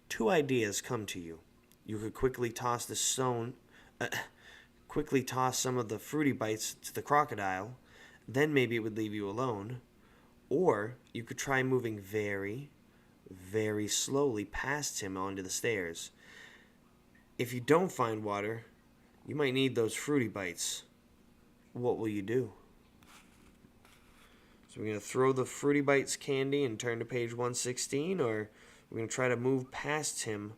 2 ideas come to you. You could quickly toss some of the Fruity Bites to the crocodile, then maybe it would leave you alone. Or you could try moving very, very slowly past him onto the stairs. If you don't find water, you might need those Fruity Bites. What will you do? So we're going to throw the Fruity Bites candy and turn to page 116, or we're going to try to move past him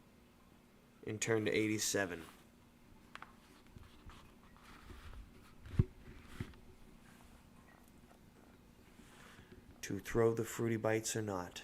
and turn to 87. To throw the Fruity Bites or not.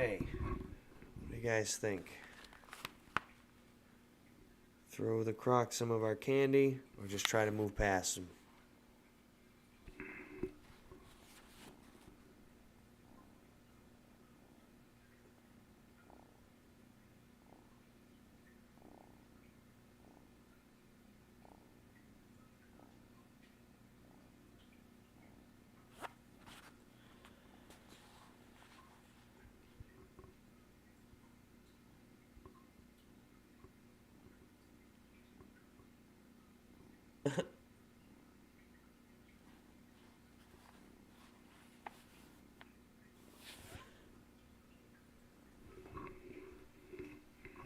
Okay. What do you guys think? Throw the croc some of our candy, or just try to move past them?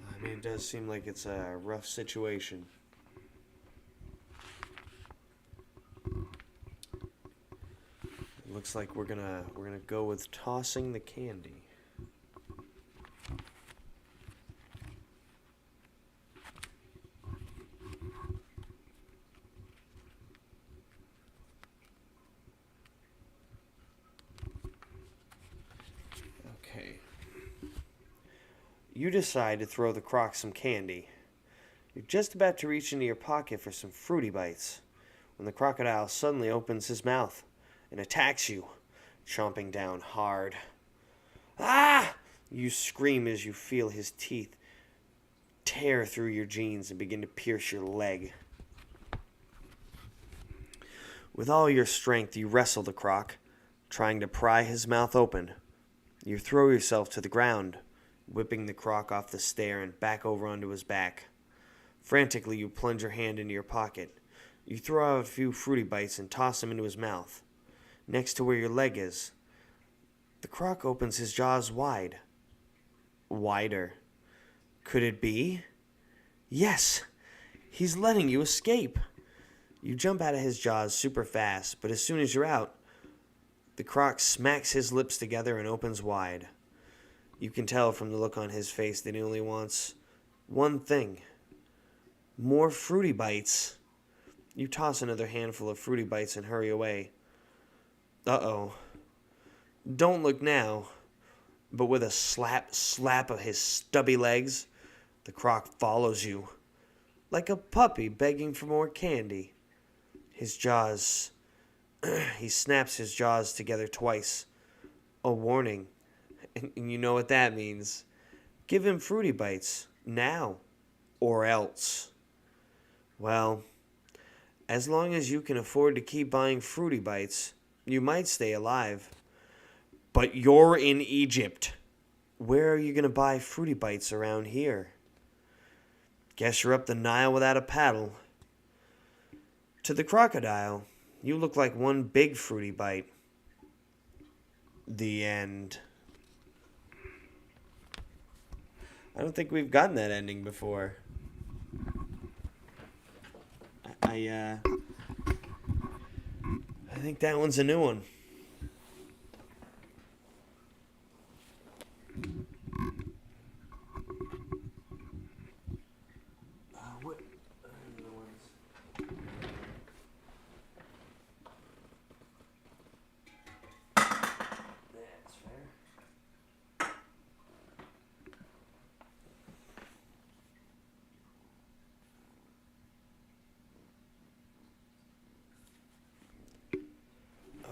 I mean, it does seem like it's a rough situation. It looks like we're gonna go with tossing the candy. Okay. You decide to throw the croc some candy. You're just about to reach into your pocket for some fruity bites when the crocodile suddenly opens his mouth and attacks you, chomping down hard. Ah! You scream as you feel his teeth tear through your jeans and begin to pierce your leg. With all your strength, you wrestle the croc, trying to pry his mouth open. You throw yourself to the ground, whipping the croc off the stair and back over onto his back. Frantically, you plunge your hand into your pocket. You throw out a few fruity bites and toss them into his mouth. Next to where your leg is, the croc opens his jaws wide. Wider. Could it be? Yes! He's letting you escape! You jump out of his jaws super fast, but as soon as you're out, the croc smacks his lips together and opens wide. You can tell from the look on his face that he only wants one thing. More fruity bites. You toss another handful of fruity bites and hurry away. Uh-oh. Don't look now. But with a slap of his stubby legs, the croc follows you. Like a puppy begging for more candy. His jaws... he snaps his jaws together twice. A warning. And you know what that means. Give him fruity bites. Now. Or else. Well, as long as you can afford to keep buying fruity bites, you might stay alive. But you're in Egypt. Where are you going to buy fruity bites around here? Guess you're up the Nile without a paddle. To the crocodile, you look like one big fruity bite. The end. I don't think we've gotten that ending before. I think that one's a new one. What are the ones? That's fair.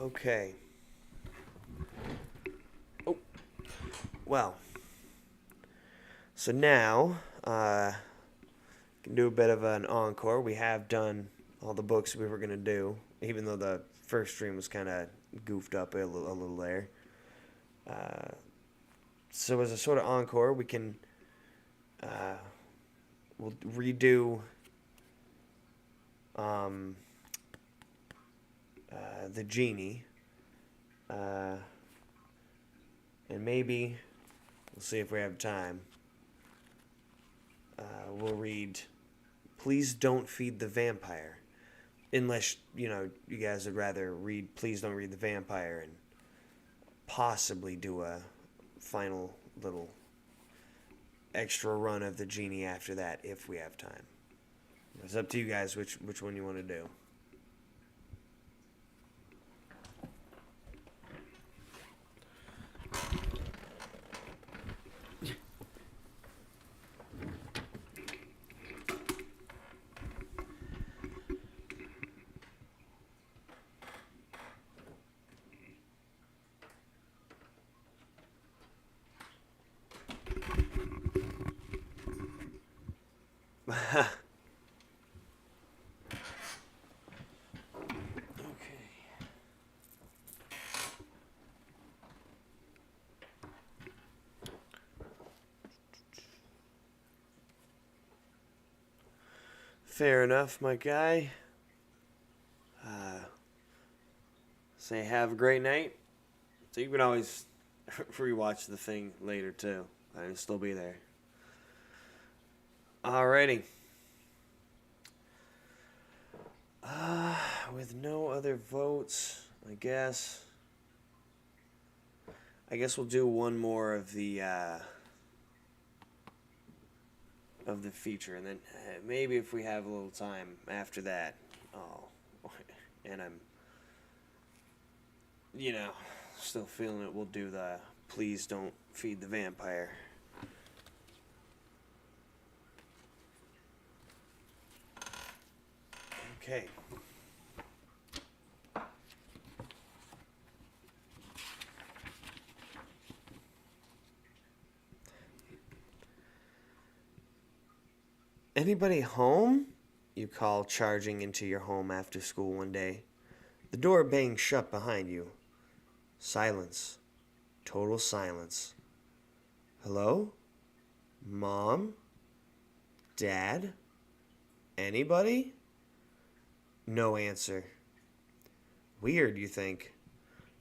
Okay. Oh. Well. So now, can do a bit of an encore. We have done all the books we were going to do, even though the first stream was kind of goofed up a little there. So as a sort of encore, we can, we'll redo the Genie, and maybe, we'll see if we have time, we'll read Please Don't Feed the Vampire, unless, you guys would rather read Please Don't Read the Vampire and possibly do a final little extra run of the Genie after that, if we have time. It's up to you guys which one you want to do. Fair enough, my guy. Say have a great night. So you can always rewatch the thing later too. I'll still be there. Alrighty. With no other votes, I guess we'll do one more of the feature, and then maybe if we have a little time after that, and I'm, still feeling it, we'll do the Please Don't Feed the Vampire. Okay. Anybody home? You call, charging into your home after school one day. The door bangs shut behind you. Silence. Total silence. Hello? Mom? Dad? Anybody? No answer. Weird, you think.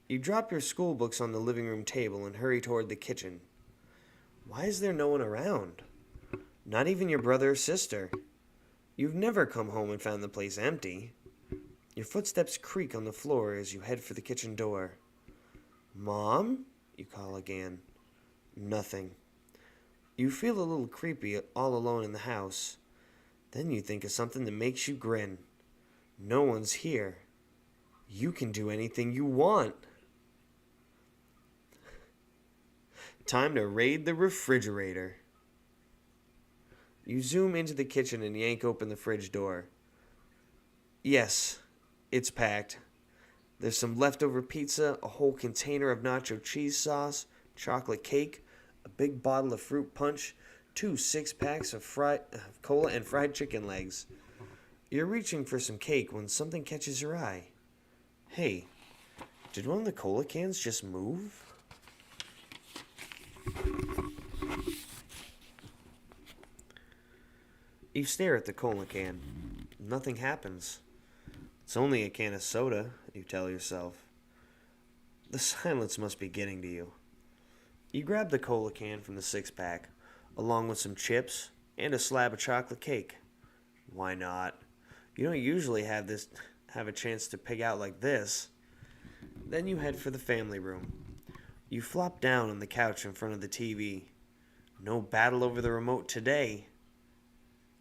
You drop your school books on the living room table and hurry toward the kitchen. Why is there no one around? Not even your brother or sister. You've never come home and found the place empty. Your footsteps creak on the floor as you head for the kitchen door. Mom? You call again. Nothing. You feel a little creepy all alone in the house. Then you think of something that makes you grin. No one's here. You can do anything you want. Time to raid the refrigerator. You zoom into the kitchen and yank open the fridge door. Yes, it's packed. There's some leftover pizza, a whole container of nacho cheese sauce, chocolate cake, a big bottle of fruit punch, 2 6-packs of cola and fried chicken legs. You're reaching for some cake when something catches your eye. Hey, did one of the cola cans just move? You stare at the cola can. Nothing happens. It's only a can of soda, you tell yourself. The silence must be getting to you. You grab the cola can from the 6-pack, along with some chips and a slab of chocolate cake. Why not? You don't usually have a chance to pig out like this. Then you head for the family room. You flop down on the couch in front of the TV. No battle over the remote today.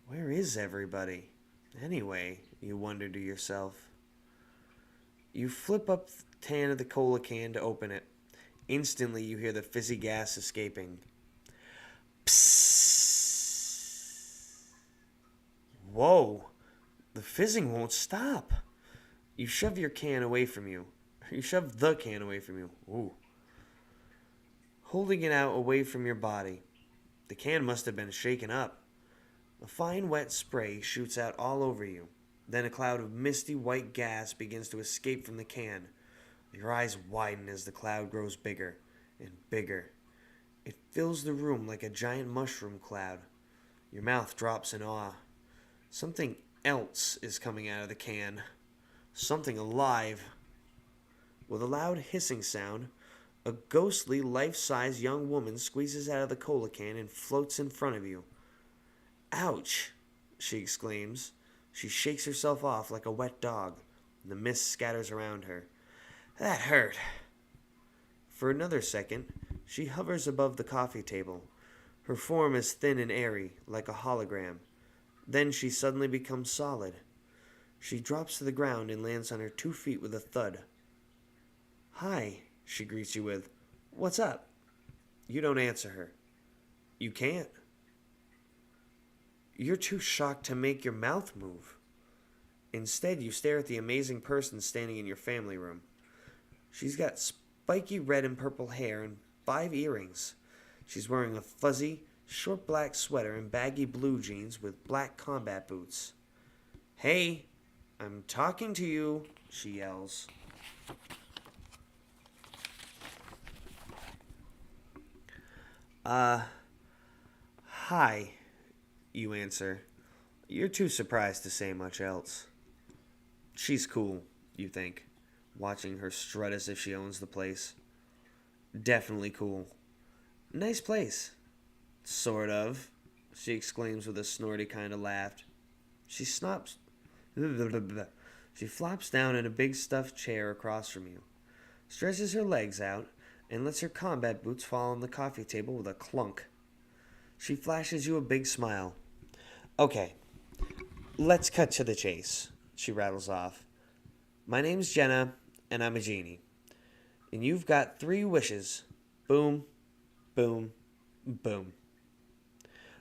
Where is everybody? Anyway, you wonder to yourself. You flip up the can of the cola can to open it. Instantly, you hear the fizzy gas escaping. Psst. Whoa! The fizzing won't stop. You shove your can away from you. You shove the can away from you. Ooh. Holding it out away from your body. The can must have been shaken up. A fine wet spray shoots out all over you. Then a cloud of misty white gas begins to escape from the can. Your eyes widen as the cloud grows bigger and bigger. It fills the room like a giant mushroom cloud. Your mouth drops in awe. Something else is coming out of the can. Something alive. With a loud hissing sound, a ghostly, life-size young woman squeezes out of the cola can and floats in front of you. Ouch! She exclaims. She shakes herself off like a wet dog. The mist scatters around her. That hurt. For another second, she hovers above the coffee table. Her form is thin and airy, like a hologram. Then she suddenly becomes solid. She drops to the ground and lands on her 2 feet with a thud. Hi, she greets you with. What's up? You don't answer her. You can't. You're too shocked to make your mouth move. Instead, you stare at the amazing person standing in your family room. She's got spiky red and purple hair and 5 earrings. She's wearing a fuzzy, short black sweater and baggy blue jeans with black combat boots. Hey, I'm talking to you, she yells. Hi, you answer. You're too surprised to say much else. She's cool, you think, watching her strut as if she owns the place. Definitely cool. Nice place. Sort of, she exclaims with a snorty kind of laugh. She snops. She flops down in a big stuffed chair across from you, stretches her legs out, and lets her combat boots fall on the coffee table with a clunk. She flashes you a big smile. Okay, let's cut to the chase, she rattles off. My name's Jenna, and I'm a genie. And you've got 3 wishes. Boom, boom, boom.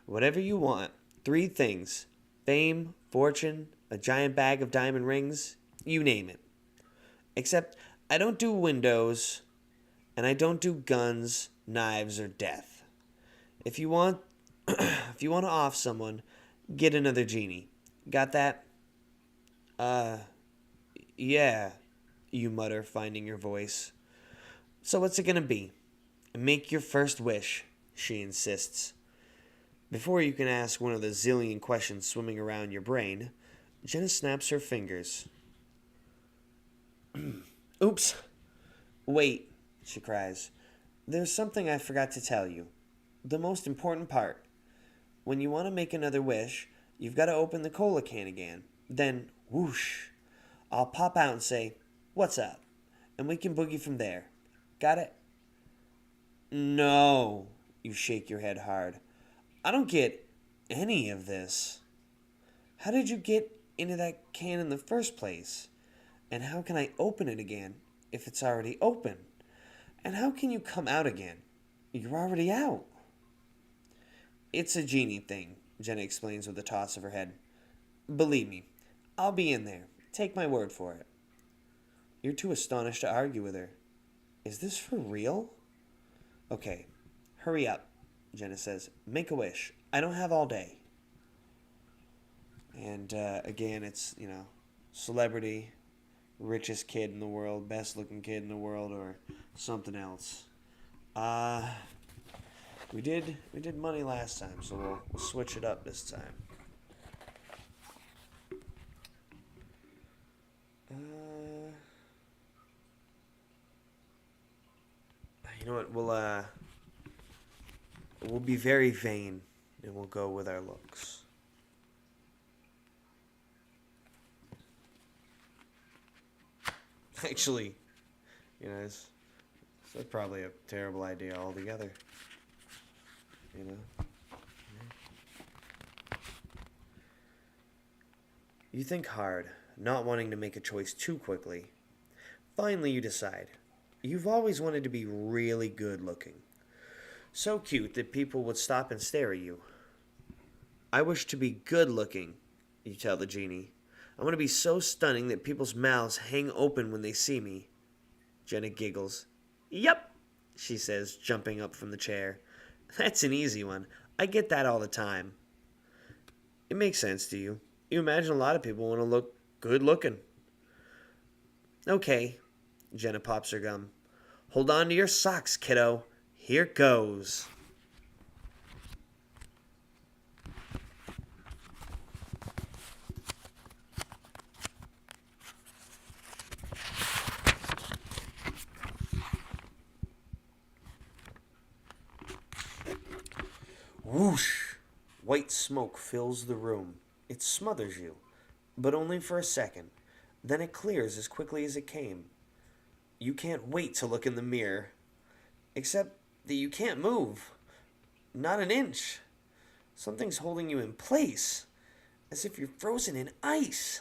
Whatever you want. 3 things. Fame, fortune, a giant bag of diamond rings, you name it. Except I don't do windows, and I don't do guns, knives, or death. If you want if you want to off someone, get another genie. Got that? Yeah, you mutter, finding your voice. So what's it gonna be? Make your first wish, she insists. Before you can ask one of the zillion questions swimming around your brain, Jenna snaps her fingers. Oops. Wait, she cries. There's something I forgot to tell you. The most important part. When you want to make another wish, you've got to open the cola can again. Then, whoosh, I'll pop out and say, "What's up?" And we can boogie from there. Got it? No, you shake your head hard. I don't get any of this. How did you get into that can in the first place? And how can I open it again if it's already open? And how can you come out again? You're already out. It's a genie thing, Jenna explains with a toss of her head. Believe me, I'll be in there. Take my word for it. You're too astonished to argue with her. Is this for real? Okay, hurry up, Jenna says. Make a wish. I don't have all day. And again, it's, celebrity, richest kid in the world, best looking kid in the world, or something else. We did money last time, so we'll switch it up this time. You know what? We'll be very vain, and we'll go with our looks. Actually, it's probably a terrible idea altogether. You think hard, not wanting to make a choice too quickly. Finally, you decide. You've always wanted to be really good looking. So cute that people would stop and stare at you. I wish to be good looking, you tell the genie. I want to be so stunning that people's mouths hang open when they see me. Jenna giggles. Yep, she says, jumping up from the chair. That's an easy one. I get that all the time. It makes sense to you. You imagine a lot of people want to look good looking. Okay, Jenna pops her gum. Hold on to your socks, kiddo. Here goes. Whoosh! White smoke fills the room. It smothers you, but only for a second. Then it clears as quickly as it came. You can't wait to look in the mirror. Except that you can't move. Not an inch. Something's holding you in place, as if you're frozen in ice.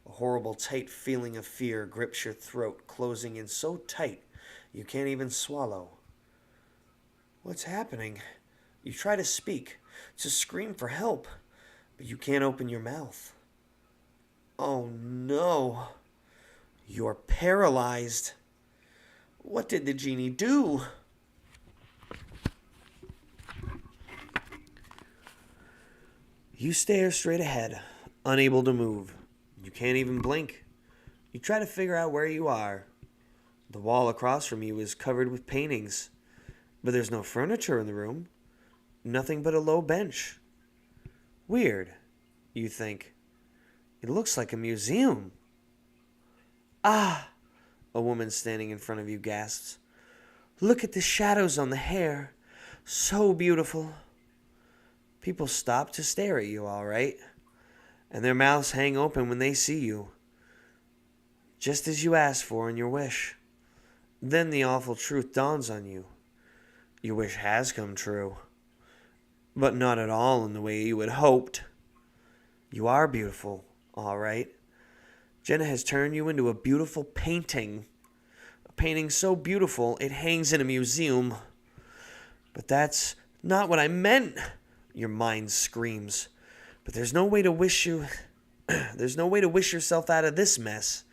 A horrible, tight feeling of fear grips your throat, closing in so tight you can't even swallow. What's happening? You try to speak, to scream for help, but you can't open your mouth. Oh no! You're paralyzed. What did the genie do? You stare straight ahead, unable to move. You can't even blink. You try to figure out where you are. The wall across from you is covered with paintings, but there's no furniture in the room. Nothing but a low bench. Weird. You think, "It looks like a museum." "Ah," a woman standing in front of you gasps. "Look at the shadows on the hair. So beautiful." People stop to stare at you, all right, and their mouths hang open when they see you, just as you asked for in your wish. Then the awful truth dawns on you. Your wish has come true, but not at all in the way you had hoped. You are beautiful, all right. Jenna has turned you into a beautiful painting. A painting so beautiful it hangs in a museum. "But that's not what I meant," your mind screams. "But there's no way to wish you there's no way to wish yourself out of this mess.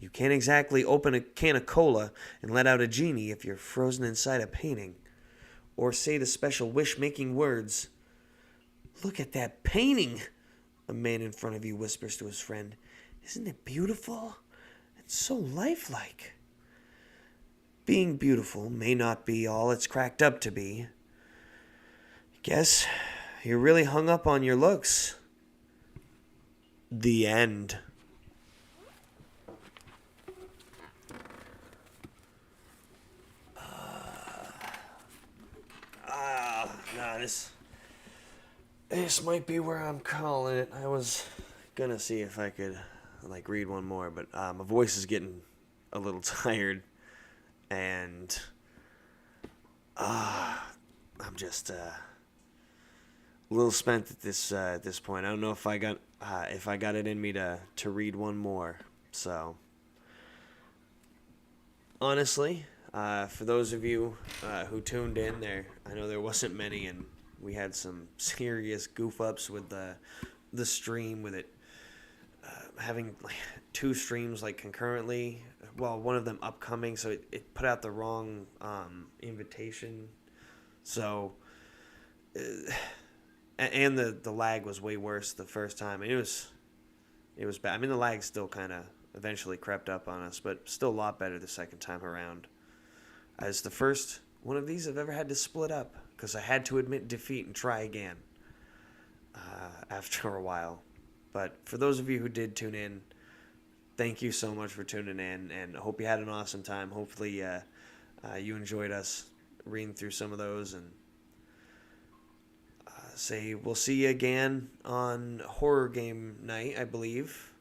You can't exactly open a can of cola and let out a genie if you're frozen inside a painting. Or say the special wish-making words." "Look at that painting," a man in front of you whispers to his friend. "Isn't it beautiful? It's so lifelike." Being beautiful may not be all it's cracked up to be. Guess you're really hung up on your looks. The end. Nah, this might be where I'm calling it. I was gonna see if I could read one more, but my voice is getting a little tired, and I'm just a little spent at this point. I don't know if I got it in me to read one more. So honestly, for those of you who tuned in there, I know there wasn't many, and we had some serious goof ups with the stream, with it having two streams concurrently. Well, one of them upcoming, so it put out the wrong invitation. So and the lag was way worse the first time. It was bad. I mean, the lag still kind of eventually crept up on us, but still a lot better the second time around. As the first one of these I've ever had to split up, because I had to admit defeat and try again after a while. But for those of you who did tune in, thank you so much for tuning in, and I hope you had an awesome time. Hopefully you enjoyed us reading through some of those, and we'll see you again on horror game night, I believe.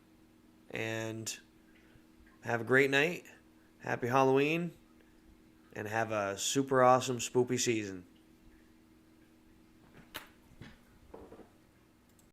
And have a great night. Happy Halloween. And have a super awesome spoopy season.